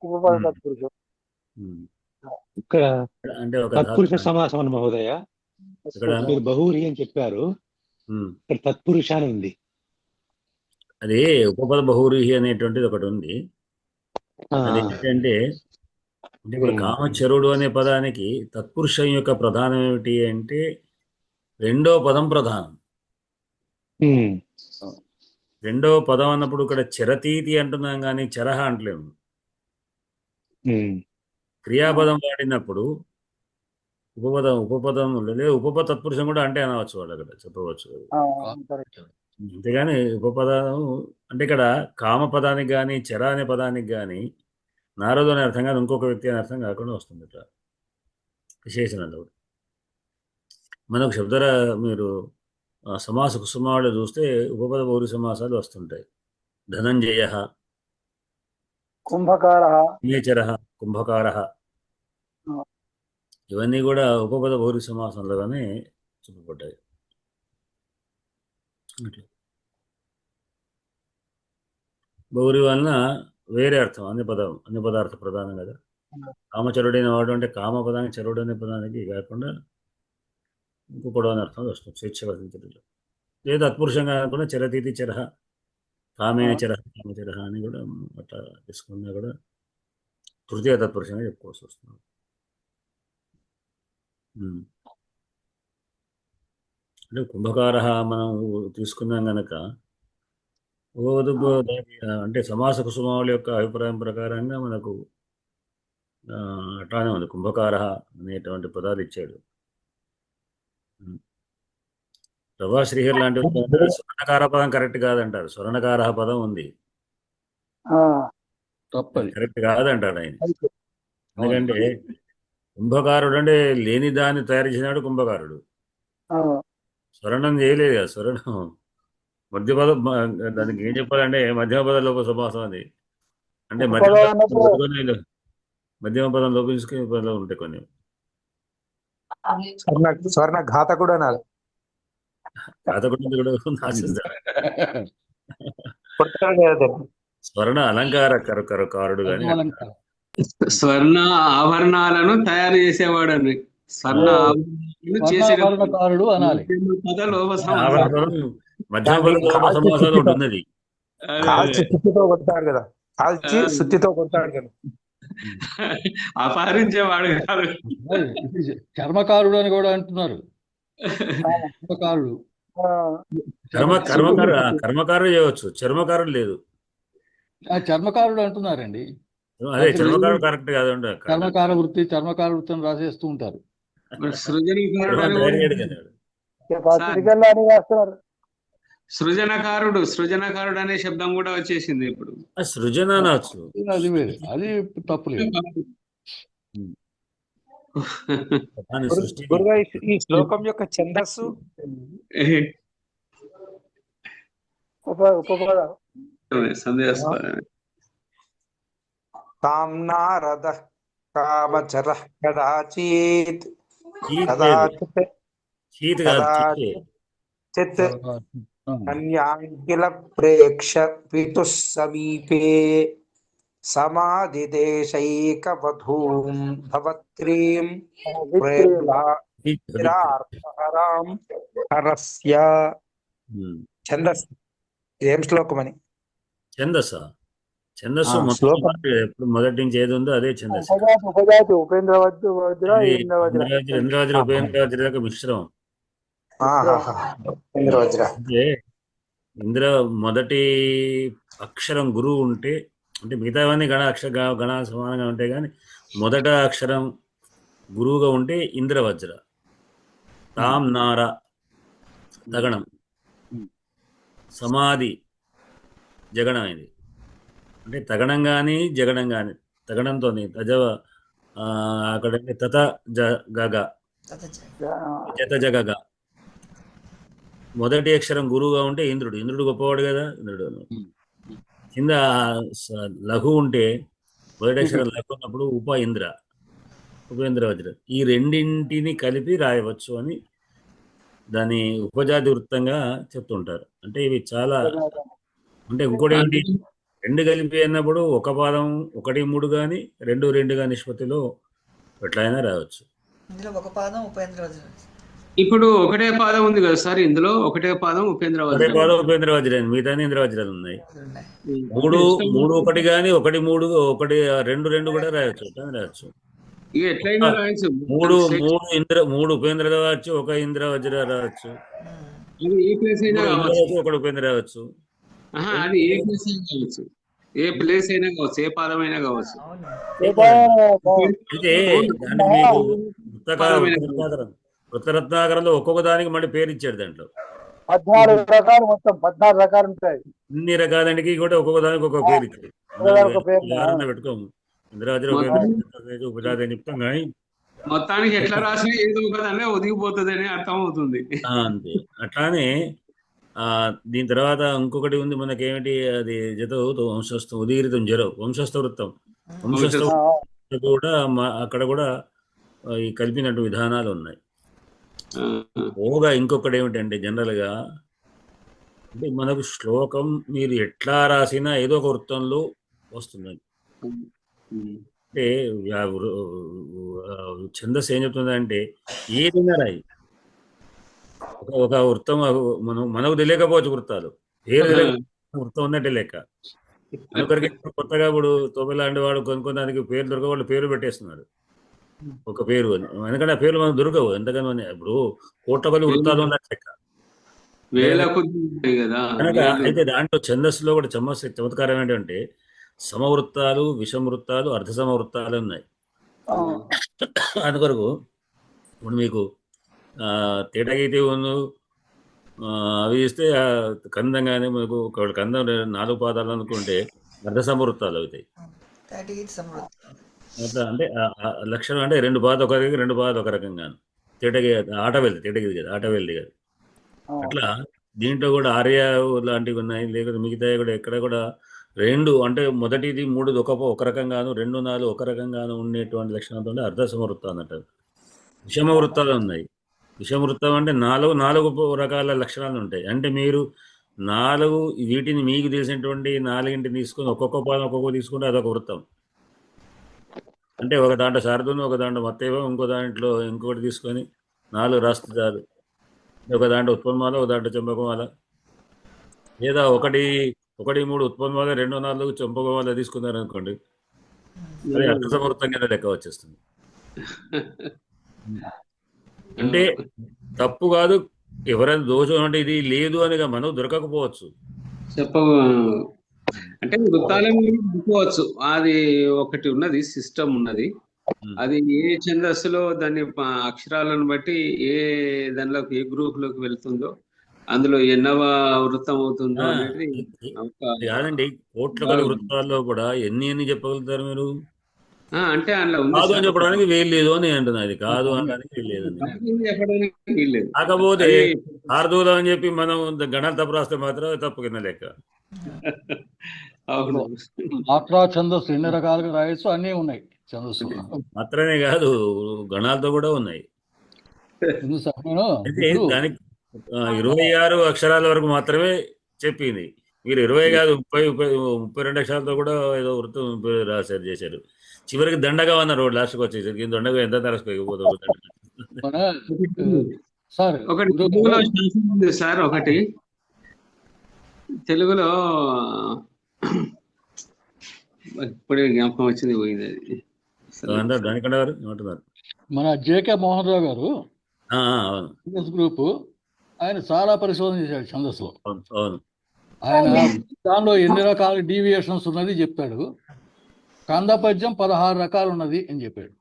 ఉపపద తత్పురుషం. ఇక్కడ అంటే ఒక తత్పురుష సమాసం అని మహోదయ. ఇక్కడ మీరు బహువ్రీహి అని చెప్పారు, ఇక్కడ తత్పురుష అని ఉంది. అదే ఉపపద బహువ్రీహి అనేటువంటిది ఒకటి ఉంది. అదేంటంటే ఇప్పుడు కామచరుడు అనే పదానికి తత్పురుషం యొక్క ప్రధానం ఏమిటి అంటే రెండో పదం ప్రధానం. రెండో పదం అన్నప్పుడు ఇక్కడ చరతీతి అంటున్నాం కానీ చరహ అంటలేము. క్రియాపదం వాడినప్పుడు ఉపపదం లేదా ఉపపద తత్పురుషం కూడా అంటే అనవచ్చు, వాళ్ళు అక్కడ చెప్పవచ్చు. అంతేగాని ఉపపదం అంటే ఇక్కడ కామ పదానికి కానీ చర అనే పదానికి కానీ నారదు అనే అర్థం కాదు, ఇంకొక వ్యక్తి అనే అర్థం కాకుండా వస్తుంది. ఇట్లా విశేషణంలో మనకు శబ్దర మీరు సమాస కుసుమాలు చూస్తే ఉపపద బహుళ సమాసాలు వస్తుంటాయి. ధనంజయ, కుంభకార, నేచర, కుంభకార, ఇవన్నీ కూడా ఉపపద బహుళ సమాసంలోనే చెప్పబడ్డాయి. బౌరి వలన వేరే అర్థం, అన్ని పదార్థ ప్రధానం కదా. కామచరుడైన వాడు అంటే కామ పదానికి చరుడు అనే పదానికి కాకుండా ఇంకొకడు అనే అర్థం వస్తుంది స్వేచ్ఛ వసించడంలో. లేదా తత్పురుషంగా కూడా చరతీతి చరహ, కామేన చరహ, కామచరహ అని కూడా అట్లా తీసుకున్నా కూడా తృతీయ తత్పురుషంగా చెప్పుకోవాల్సి వస్తుంది. అంటే కుంభకార మనం తీసుకున్నాం కనుక అంటే సమాస కుసుమాల యొక్క అభిప్రాయం ప్రకారంగా మనకు అట్లానే ఉంది. కుంభకార అనేటువంటి పదాలు ఇచ్చాడు. ప్రభా శ్రీహర్ లాంటి స్వర్ణకార పదం కరెక్ట్ కాదంటారు. స్వర్ణకార పదం ఉంది, కరెక్ట్ కాదంటాడు ఆయన. ఎందుకంటే కుంభకారుడు అంటే లేని దాన్ని తయారు చేసినాడు కుంభకారుడు. స్వర్ణం చేయలేదు కదా, స్వర్ణం మధ్యపదం. దానికి ఏం చెప్పాలంటే మధ్యమ పదం లోప సమాసం అది. అంటే మధ్యమ పదం లోపించుకునే పదాలు ఉంటాయి కొన్ని. స్వర్ణ ఘాతకుడు అనాలి. స్వర్ణ అలంకార కారుడు కానీ స్వర్ణ ఆభరణాలను తయారు చేసేవాడు అని స్వర్ణ ఆభరణకారుడు అనాలి. మధ్యమ పదం సమాసాలు ఉంటుంది. సుత్తితో కొడతాడు కదా, కాల్చి సుత్తితో కొడతాడు కదా, అపహరించేవాడు కాదు. చర్మకారుడు అని కూడా అంటున్నారు. కర్మకారుడు చేయవచ్చు, చర్మకారుడు లేదు. చర్మకారుడు అంటున్నారండి. అదే చర్మకారుడు కరెక్ట్ కాదు. చర్మకార వృత్తి అని రాసేస్తూ ఉంటారు. సృజనకారుడు అనే శబ్దం కూడా వచ్చేసింది ఇప్పుడు. సృజన అనవచ్చు, అది వేరే, అది తప్పులేదు. ఈ శ్లోకం యొక్క ఛందస్సు కామ్నారద కామచర కదాచిత్ కన్యాంకిల ప్రేక్ష పితు సమీపే సమాధిదేశైక వధూం భవత్రీం హరస్య ఛందస్ ఏం శ్లోకం అని ఛందస్సు మొత్తం శ్లోకం ఎప్పుడు మొదటి నుంచి ఏది ఉందో అదే ఛందస్సు. ఉపజాతి ఉపేంద్ర వజ్ర అది ఇంద్రవజ్ర ఇంద్రవజ్ర ఉపేంద్రవజ్ర దాకా మిశ్రమం. ఇంద్రవజ్ర. అంటే ఇంద్ర మొదటి అక్షరం గురువు ఉంటే, అంటే మిగతావన్నీ గణ సమానంగా ఉంటాయి, కానీ మొదట అక్షరం గురువుగా ఉంటే ఇంద్రవజ్ర. తాం నార తగణం, సమాధి జగణం. ఇది అంటే తగణం కానీ జగణం కానీ, తగణంతో తజవ అక్కడ తత జగ జత జగ. మొదటి అక్షరం గురువుగా ఉంటే ఇంద్రుడు. ఇంద్రుడు గొప్పవాడు కదా, ఇంద్రుడు. కింద లఘు ఉంటే, మొదటి అక్షరం లఘు ఉన్నప్పుడు ఉపేంద్ర వజ్ర. ఈ రెండింటిని కలిపి రాయవచ్చు అని దాన్ని ఉపజాతి వృత్తంగా చెప్తుంటారు. అంటే ఇవి చాలా, అంటే ఇంకోటి ఏంటి, రెండు కలిపి అన్నప్పుడు ఒక పాదం 1 3 కానీ 2 2గా నిష్పత్తిలో ఎట్లయినా రావచ్చు. ఇందులో ఒక పాదం ఉపేంద్ర వజ్ర. ఇప్పుడు ఒకటే పాదం ఉంది కదా సార్, ఇందులో ఒకటే పాదం ఉపేంద్ర ఒకటే వజ్ర. పాదం ఉపేంద్ర వజ్ర, మిగతా ఇంద్రవజ్రాలు ఉన్నాయి. ఉన్నాయి. 3 3 1 కానీ 1 3 1 2 2 కూడా రాయొచ్చు, ఎట్లయినా రాయొచ్చు. ఇక ఎట్లయినా రాయొచ్చు. 3 ఉపేంద్ర రావచ్చు, 1 ఇంద్ర వజ్ర రావచ్చు, అది ఏ ప్లేస్ అయినా కావచ్చు. 1 ఉపేంద్ర రావచ్చు. అది ఏ ప్లేస్ అయినా కావచ్చు, ఏ ప్లేస్ అయినా కావచ్చు, ఏ పాదం అయినా కావచ్చు. అవును. అయితే దాన్ని మీకు వృత్తరత్నాకరంలో ఒక్కొక్క దానికి మళ్ళీ పేరు ఇచ్చాడు. దాంట్లో 14 రకాలు, మొత్తం 14 రకాలు ఉంటాయి. అన్ని రకాలకి కూడా ఒక్కొక్క దానికి ఒక్కొక్క పేరు ఇచ్చాడు. ఎవరన్నా పెట్టుకోము, ఇంద్రవజ్ర ఉపజాతి అని చెప్తాం, కానీ మొత్తానికి ఎట్లా రాసినా ఏదో ఒకదానే ఒదిగిపోతుంది అని అర్థం అవుతుంది. అంతే. అట్లానే దీని తర్వాత ఇంకొకటి ఉంది మనకి, ఏమిటి అది జత వంశస్థ ఉదీరితం జరవు, వంశస్థ వృత్తం. వంశస్థ వృత్తం కూడా అక్కడ కూడా ఈ కలిపినట్టు విధానాలు ఉన్నాయి. ఓగా ఇంకొకటి ఏమిటంటే, జనరల్గా అంటే మనకు శ్లోకం మీరు ఎట్లా రాసినా ఏదో ఒక వృత్తంలో వస్తుందండి. అంటే ఛందస్సు ఏం చెప్తుందంటే, ఏదైనా రాయి, ఒక వృత్తం మనకు తెలియకపోవచ్చు, వృత్తాలు పేరు వృత్తం ఉన్నట్టే లెక్క. ఒకరికి కొత్తగా ఇప్పుడు తోబెలాంటి వాడు కొనుక్కోడానికి పేరు దొరక, వాళ్ళు పేరు పెట్టేస్తున్నారు ఒక పేరు అని. ఎందుకంటే ఆ పేర్లు మనకు దొరకవు. ఎందుకని ఇప్పుడు కోట్ల వృత్తాలు ఉన్నట్టు లెక్క. కనుక అయితే దాంట్లో ఛందస్సులో కూడా చమత్కారం ఏంటంటే, సమవృత్తాలు, విషమవృత్తాలు, అర్ధ సమవృత్తాలు ఉన్నాయి. అందుకొరకు ఇప్పుడు మీకు తేటగీతి అవి ఇస్తే కందంగానే మీకు ఒక కందం 4 పాదాలు అనుకుంటే అర్ధ సమవృత్తాలు అవుతాయి. అట్లా అంటే లక్షణం అంటే 2 పాదాలు ఒక రకంగా, 2 పాదాలు ఒక రకంగాను. తేటగీతి కదా, ఆట వెళ్ది కదా. అట్లా దీంట్లో కూడా ఆర్య లాంటివి ఉన్నాయి. లేకపోతే మిగతా కూడా ఎక్కడ కూడా 2 అంటే మొదటిది 3 ఒక రకంగాను, 2 4 ఒక రకంగాను ఉండేటువంటి లక్షణాలతో అర్ధ సమవృత్తాలు అంటారు. విషమ వృత్తాలు ఉన్నాయి. విషమవృత్తం అంటే 4 రకాల లక్షణాలు ఉంటాయి. అంటే మీరు 4 వీటిని మీకు తెలిసినటువంటి 4 తీసుకొని ఒక్కొక్క పాదం ఒక్కొక్క తీసుకుంటే అదొక వృత్తం. అంటే ఒక దాంట్లో శారదును, ఒక దాంట్లో మత్తేవం, ఇంకో దాంట్లో ఇంకోటి తీసుకొని 4 రాస్తే చాలు. ఒక దాంట్లో ఉత్పన్నమాల, ఒక దాంట్లో చంపకమాల, లేదా 1 3 ఉత్పన్నమాల, 2 4 చంపకమాల తీసుకున్నారనుకోండి, అది అర్థ సమవృత్తం కింద లెక్క వచ్చేస్తుంది. అంటే తప్పు కాదు, ఎవరైనా దోషం అంటే ఇది లేదు అని మనకు దొరకకపోవచ్చు, అంటే వృత్తాలను అనుకోవచ్చు. అది ఒకటి ఉన్నది, సిస్టమ్ ఉన్నది. అది ఏ ఛందస్సులో దాని అక్షరాలను బట్టి ఏ దానిలోకి ఏ గ్రూప్ లోకి వెళ్తుందో, అందులో ఎన్నవ వృత్తం అవుతుందో అనేది కాదండి. కోట్ల వృత్తాల్లో కూడా ఎన్ని చెప్పగలుగుతారు మీరు? అంటే అందులో కాదు అని చెప్పడానికి వీలు లేదు అని అంటున్నా. అది కాదు అనడానికి వీలు లేదు. కాకపోతే ఆర్దూలం అని చెప్పి మనం గణాలు తప్పు రాస్తే మాత్రం తప్పు కింద లెక్క. మాత్రా ఛందస్సు ఎన్ని రకాలుగా రాయొచ్చు, అన్నీ ఉన్నాయి ఛందస్సు. మాత్రమే కాదు, గణాలతో కూడా ఉన్నాయి. దానికి 26 అక్షరాల వరకు మాత్రమే చెప్పింది. మీరు 20 కాదు 32 అక్షరాలతో కూడా ఏదో వృత్తం రాశారు, చేశారు. చివరికి దండగా అన్నారు లాస్ట్కి వచ్చేసరికి. దండగా ఎంత తరసుకోకపోతుంది సార్. ఒకటి తెలుగులో ఇప్పుడే జ్ఞాపకం వచ్చింది, పోయింది అది. అందరు దానికంటే గారు ఏమంటున్నారు? మన జేకే మోహన్ రావు గారు అవును ఛందస్ గ్రూప్, ఆయన చాలా పరిశోధన చేశాడు ఛందస్సులో. అవును అవును. ఆయన దానిలో ఎన్ని రకాల డీవియేషన్స్ ఉన్నది చెప్పాడు. కంద పద్యం 16 రకాలు ఉన్నది అని చెప్పాడు.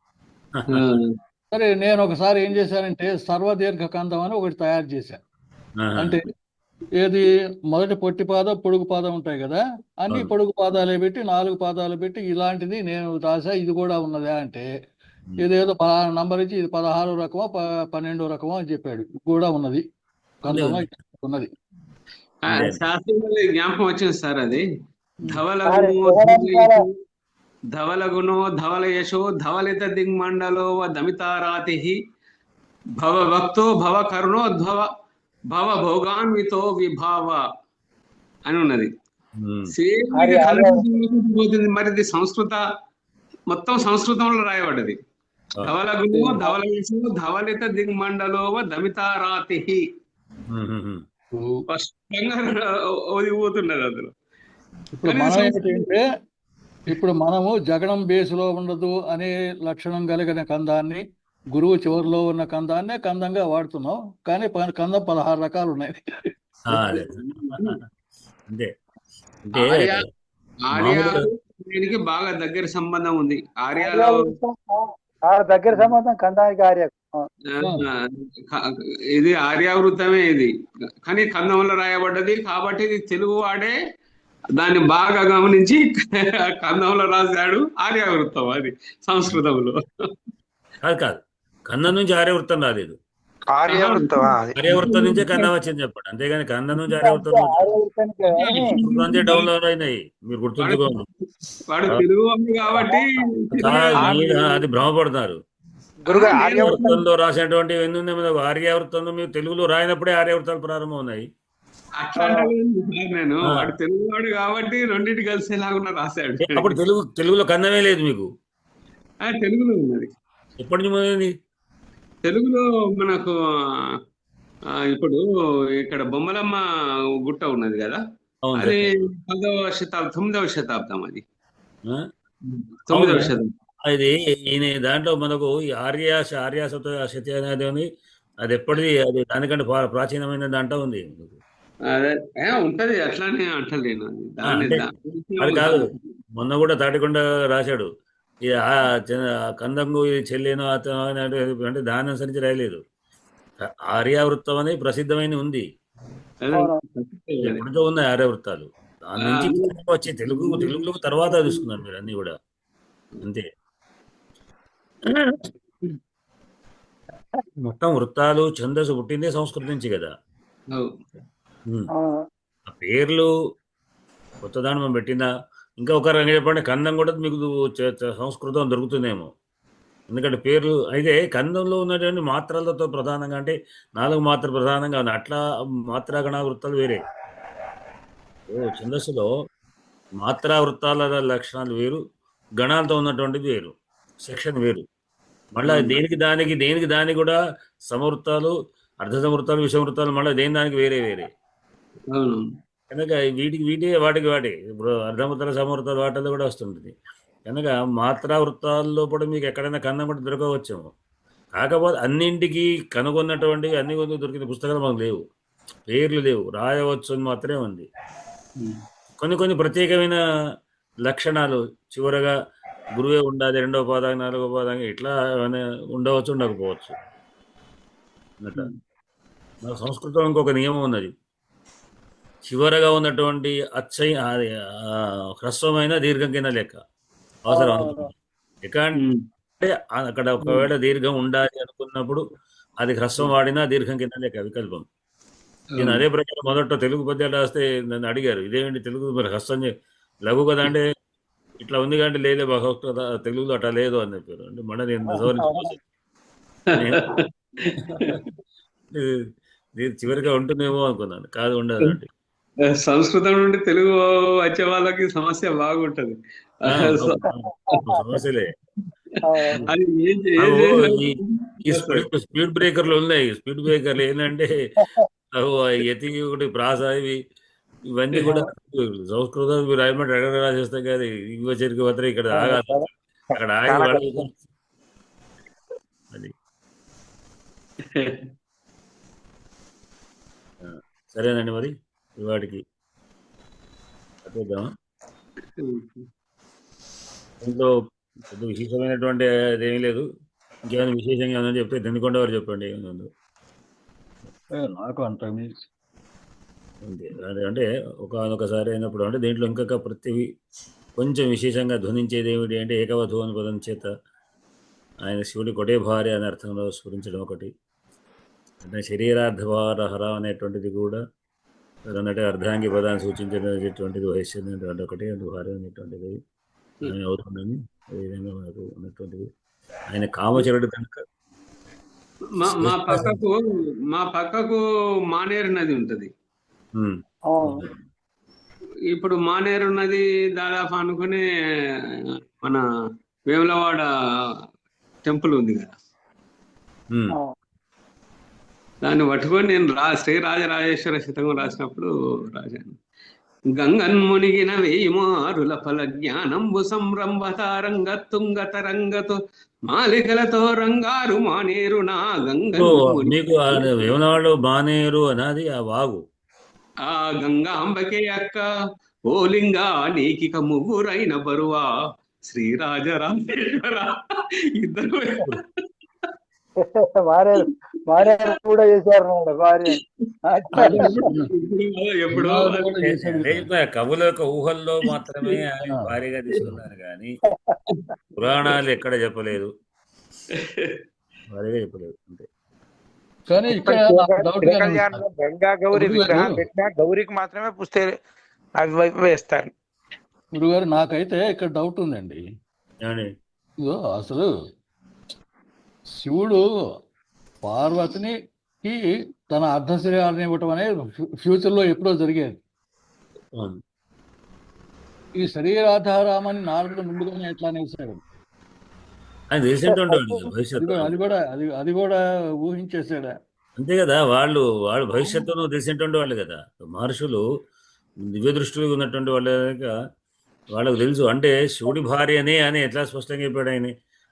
సరే, నేను ఒకసారి ఏం చేశానంటే సర్వదీర్ఘ కందం అని ఒకటి తయారు చేశాను. అంటే ఏది మొదటి పొట్టి పాదం పొడుగు పాదం ఉంటాయి కదా, అన్ని పొడుగు పాదాలే పెట్టి 4 పాదాలు పెట్టి ఇలాంటిది నేను రాసా, ఇది కూడా ఉన్నదా అంటే ఇదేదో 16 నంబర్ ఇచ్చి ఇది 16 రకమో 12 రకమో అని చెప్పాడు. ఇది కూడా ఉన్నది, కందమో ఉన్నది. శాస్త్రంలో జ్ఞాపకం వచ్చింది సార్. అది ధవలగుణో ధవల యశో ధవలిత దిగ్మండలో దమితారాతి భవ భక్తో భవ కరుణో భవ భోగాన్వితో విభావ అని ఉన్నది. సేమ్ పోతుంది. మరి ఇది సంస్కృత, మొత్తం సంస్కృతంలో రాయబడ్డది. ధవలగుణో ధవల యశో ధవలిత దిగ్మండలో దమితారాతి స్పష్టంగా ఓదిపోతున్నది అందులో. ఇప్పుడు మనం ఏంటంటే ఇప్పుడు మనము జగడం బేసులో ఉండదు అనే లక్షణం కలిగిన కందాన్ని, గురువు చివరిలో ఉన్న కందాన్నే కందంగా వాడుతున్నాం. కానీ కందం 16 రకాలు ఉన్నాయి. ఆర్యానికి బాగా దగ్గర సంబంధం ఉంది. ఆర్యాలో దగ్గర సంబంధం కందానికి ఆర్య, ఇది ఆర్యావృతమే ఇది. కానీ కందంలో రాయబడ్డది కాబట్టి ఇది తెలుగు వాడే దాన్ని బాగా గమనించి కందంలో రాశాడు. ఆర్యావృత్తం అది సంస్కృతంలో కాదు. కందం నుంచి ఆర్యవృత్తం రాలేదు, ఆర్యవృత్తం నుంచే కందం వచ్చింది చెప్పండి. అంతేగాని కందం నుంచి ఆర్యవృత్తం డౌన్లోడ్ అయినాయి. మీరు గుర్తుంచుకోండి, వాడు తెలుగు కాబట్టి అది భ్రమపడుతున్నారు. ఆర్యవృత్తంలో రాసినటువంటి ఆర్యావృత్తంలో మీరు తెలుగులో రాయినప్పుడే ఆర్యావృత్తాలు ప్రారంభం ఉన్నాయి. అట్లా నేను వాడు తెలుగువాడు కాబట్టి రెండింటి కలిసేలాగా రాశాడు. అప్పుడు తెలుగులో కందమే లేదు మీకు? తెలుగులో ఉన్నది. ఎప్పటి నుంచి మొదలైంది? తెలుగులో మనకు ఇప్పుడు ఇక్కడ బొమ్మలమ్మ గుట్ట ఉన్నది కదా, అది 9వ శతాబ్దం. అది 9వ శతాబ్దం. అది ఈయన దాంట్లో మనకు ఆర్యాసప్తశతి అనేది ఉంది. అది ఎప్పటిది, అది దానికంటే ప్రాచీనమైన దాంట్లో ఉంది. అదే ఉంటది, అట్లానే అంటలేను. అది కాదు, మొన్న కూడా తాటికొండ రాశాడు కందంగు చెల్లేను అంటే దాని అనుసరించి రాయలేదు. ఆర్యావృత్తం అనేది ప్రసిద్ధమైన ఉంది, ఎప్పటితో ఉన్నాయి ఆర్యావృత్తాలు. దాని నుంచి వచ్చి తెలుగులో తర్వాత తీసుకున్నారు మీరు అన్ని కూడా అంతే. మొత్తం వృత్తాలు ఛందస్సు పుట్టిందే సంస్కృతి నుంచి కదా. ఆ పేర్లు కొత్త దాన్ని మనం పెట్టిందా? ఇంకా ఒక రంగు చెప్పండి, కందం కూడా మీకు సంస్కృతం దొరుకుతుందేమో. ఎందుకంటే పేర్లు అయితే కందంలో ఉన్నటువంటి మాత్రలతో ప్రధానంగా అంటే 4 మాత్ర ప్రధానంగా ఉంది. అట్లా మాత్రాగణ వృత్తాలు వేరే. ఛందస్సులో మాత్రా వృత్తాల లక్షణాలు వేరు, గణాలతో ఉన్నటువంటిది వేరు, సెక్షన్ వేరు. మళ్ళీ దేనికి దానికి కూడా సమవృత్తాలు, అర్ధ సమవృత్తాలు, విషమవృత్తాలు మళ్ళీ దేని దానికి వేరే వేరే. కనుక వాటికి ఇప్పుడు అర్ధవృత్తాలు, సమవృత్తాలు వాటిల్లో కూడా వస్తుంటుంది. కనుక మాత్రా వృత్తాల్లో కూడా మీకు ఎక్కడైనా కందం కూడా దొరకవచ్చేమో. కాకపోతే అన్నింటికి కనుగొన్నటువంటివి అన్ని దొరికిన పుస్తకాలు మనకు లేవు, పేర్లు లేవు, రాయవచ్చు అని మాత్రమే ఉంది. కొన్ని ప్రత్యేకమైన లక్షణాలు చివరగా గురువే ఉండాలి, 2వ పాదానికి 4వ పాదానికి ఇట్లా ఉండవచ్చు, ఉండకపోవచ్చు. మన సంస్కృతం ఇంకొక నియమం ఉన్నది, చివరగా ఉన్నటువంటి హ్రస్వమైన దీర్ఘం కింద లెక్క అవసరం అనుకుంటుంది. అంటే అక్కడ ఒకవేళ దీర్ఘం ఉండాలి అనుకున్నప్పుడు అది హ్రస్వం వాడినా దీర్ఘం కింద లెక్క, వికల్పం. నేను అదే ప్రకారం మొదట తెలుగు పద్యాలు రాస్తే నన్ను అడిగారు, ఇదేంటి తెలుగు మరి హ్రస్వం లఘు కదా అంటే ఇట్లా ఉంది కాబట్టి లేదే తెలుగులో అట్లా లేదు అని చెప్పారు. అంటే మన నేను చివరిగా ఉంటుందేమో అనుకున్నాను, కాదు ఉండదు అంటే. సంస్కృతం నుండి తెలుగు వచ్చే వాళ్ళకి సమస్య బాగుంటది. సమస్యలే. అది స్పీడ్ బ్రేకర్లు ఉన్నాయి. స్పీడ్ బ్రేకర్లు ఏంటంటే యతి ఒకటి ప్రాస, ఇవి ఇవన్నీ కూడా సంస్కృతం మీరు రాయమంటే అక్కడ రాసేస్తాం కానీ ఇంకో చెరుకు మాత్రం ఇక్కడ ఆగాలి, అక్కడ ఆగి చాలా వాడు కష్టం. అది. సరేనండి, మరి ఇవాటికి అదేద్దామా? ఇంట్లో పెద్ద విశేషమైనటువంటి అదేమీ లేదు. ఇంకేమైనా విశేషంగా ఉందని చెప్తే దిండుకొండ వారు చెప్పండి ఏమైనా ఉందో. నాకు అంత అంతే. అంటే ఒకసారి అయినప్పుడు అంటే దీంట్లో ఇంకా ప్రతి కొంచెం విశేషంగా ధ్వనించేది ఏమిటి అంటే ఏకవధు అని పదం చేత ఆయన శివుడి కొడే భార్య అనే అర్థంలో స్ఫురించడం ఒకటి. అంటే శరీరార్థభారహర అనేటువంటిది కూడా అన్నట్టు అర్ధాంగి పదాన్ని సూచించేటువంటిది వహిస్తున్నటువంటి ఒకటి, అది భార్య అనేటువంటిది ఆయన అవుతుందని ఏ విధంగా మనకు ఉన్నటువంటిది. ఆయన కామచరుడు కనుక మా పక్కకు మానేరు నది ఉంటది. ఇప్పుడు మానేరు నది దాదాపు అనుకునే మన వేములవాడ టెంపుల్ ఉంది కదా, దాన్ని పట్టుకొని నేను శ్రీ రాజరాజేశ్వర శతకం రాసినప్పుడు రాశాను. గంగన్ మునిగిన వేయిమారుల ఫల జ్ఞానంబు సంరంభతారంగ తుంగ తరంగతో మాలికలతో రంగారు మానేరు నా గంగన్ మీకు వేమనవాడలో మానేరు అన్నది ఆ వాగు. ఆ గంగాంబకే అక్క ఓలింగా నీకిక ముగ్గురైన బరువా శ్రీరాజరాజేశ్వర ఇద్దరు మారేరు కూడా చేశారు భార్య. ఎప్పుడు కవుల యొక్క ఊహల్లో మాత్రమే ఆయన భారీగా తీసుకున్నారు కానీ పురాణాలు ఎక్కడ చెప్పలేదు, భారీగా చెప్పలేదు. అంతే. కానీ ఇక్కడ గంగా గౌరి విగ్రహం పెట్టినా గౌరికి మాత్రమే పుస్తే అవి వైపు వేస్తారు. గురుగారు నాకైతే ఇక్కడ డౌట్ ఉందండి. ఇదో అసలు శివుడు పార్వతికి తన అర్ధశరీరాన్ని ఇవ్వటం అనేది ఫ్యూచర్ లో ఎప్పుడో జరిగేది. ఈ శరీరాధారామని నారదుడు ముందుగానే ఎట్లా నేర్చాడు? అది కూడా ఊహించేసాడా? అంతే కదా, వాళ్ళు భవిష్యత్తులో తెలిసినటువంటి వాళ్ళు కదా మహర్షులు, దివ్య దృష్టిలో ఉన్నటువంటి వాళ్ళ వాళ్ళకు తెలుసు. అంటే శివుడి భార్యనే అని ఎట్లా స్పష్టంగా చెప్పాడు ఆయన.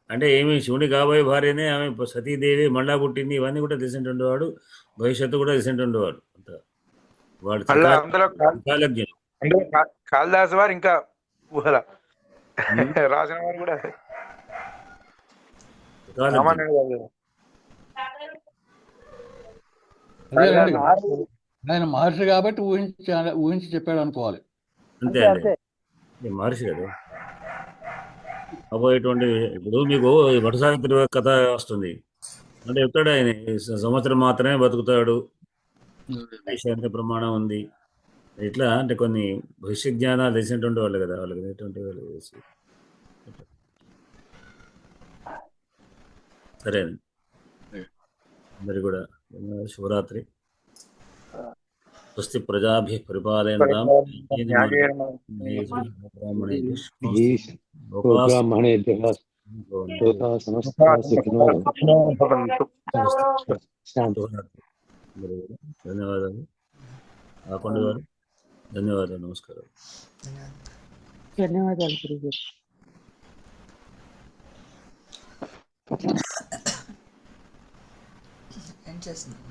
అంటే ఏమి శివుడి కాబోయే భార్యనే, ఆమె సతీదేవి మళ్ళా పుట్టింది, ఇవన్నీ కూడా తెలిసినటువంటి వాడు, భవిష్యత్తు కూడా తెలిసినటువంటి వాడు. అంత వాడు కాళిదాసు వారు ఇంకా ఊహల రాసిన వారు కూడా ఆయన మహర్షి కాబట్టి ఊహించి చెప్పాడు అనుకోవాలి. అంతే అంతే, మహర్షి కదా. అపోయేటువంటి ఇప్పుడు మీకు వటసావిత్రి కథ వస్తుంది అంటే చెప్తాడు ఆయన సంవత్సరం మాత్రమే బతుకుతాడు, ఐశాంత ప్రమాణం ఉంది. ఇట్లా అంటే కొన్ని భవిష్య జ్ఞానాలు తెలిసినటువంటి వాళ్ళు కదా, వాళ్ళకి అనేటువంటి వాళ్ళు. సరే అండి, అందరి కూడా శివరాత్రి. స్వస్తి ప్రజాభి పరిపాలయంతాం ధన్యవాదాలు. కాకుండా గారు ధన్యవాదాలు, నమస్కారం. ధన్యవాదాలు గురుగారు. ఏం చేస్తున్నాం?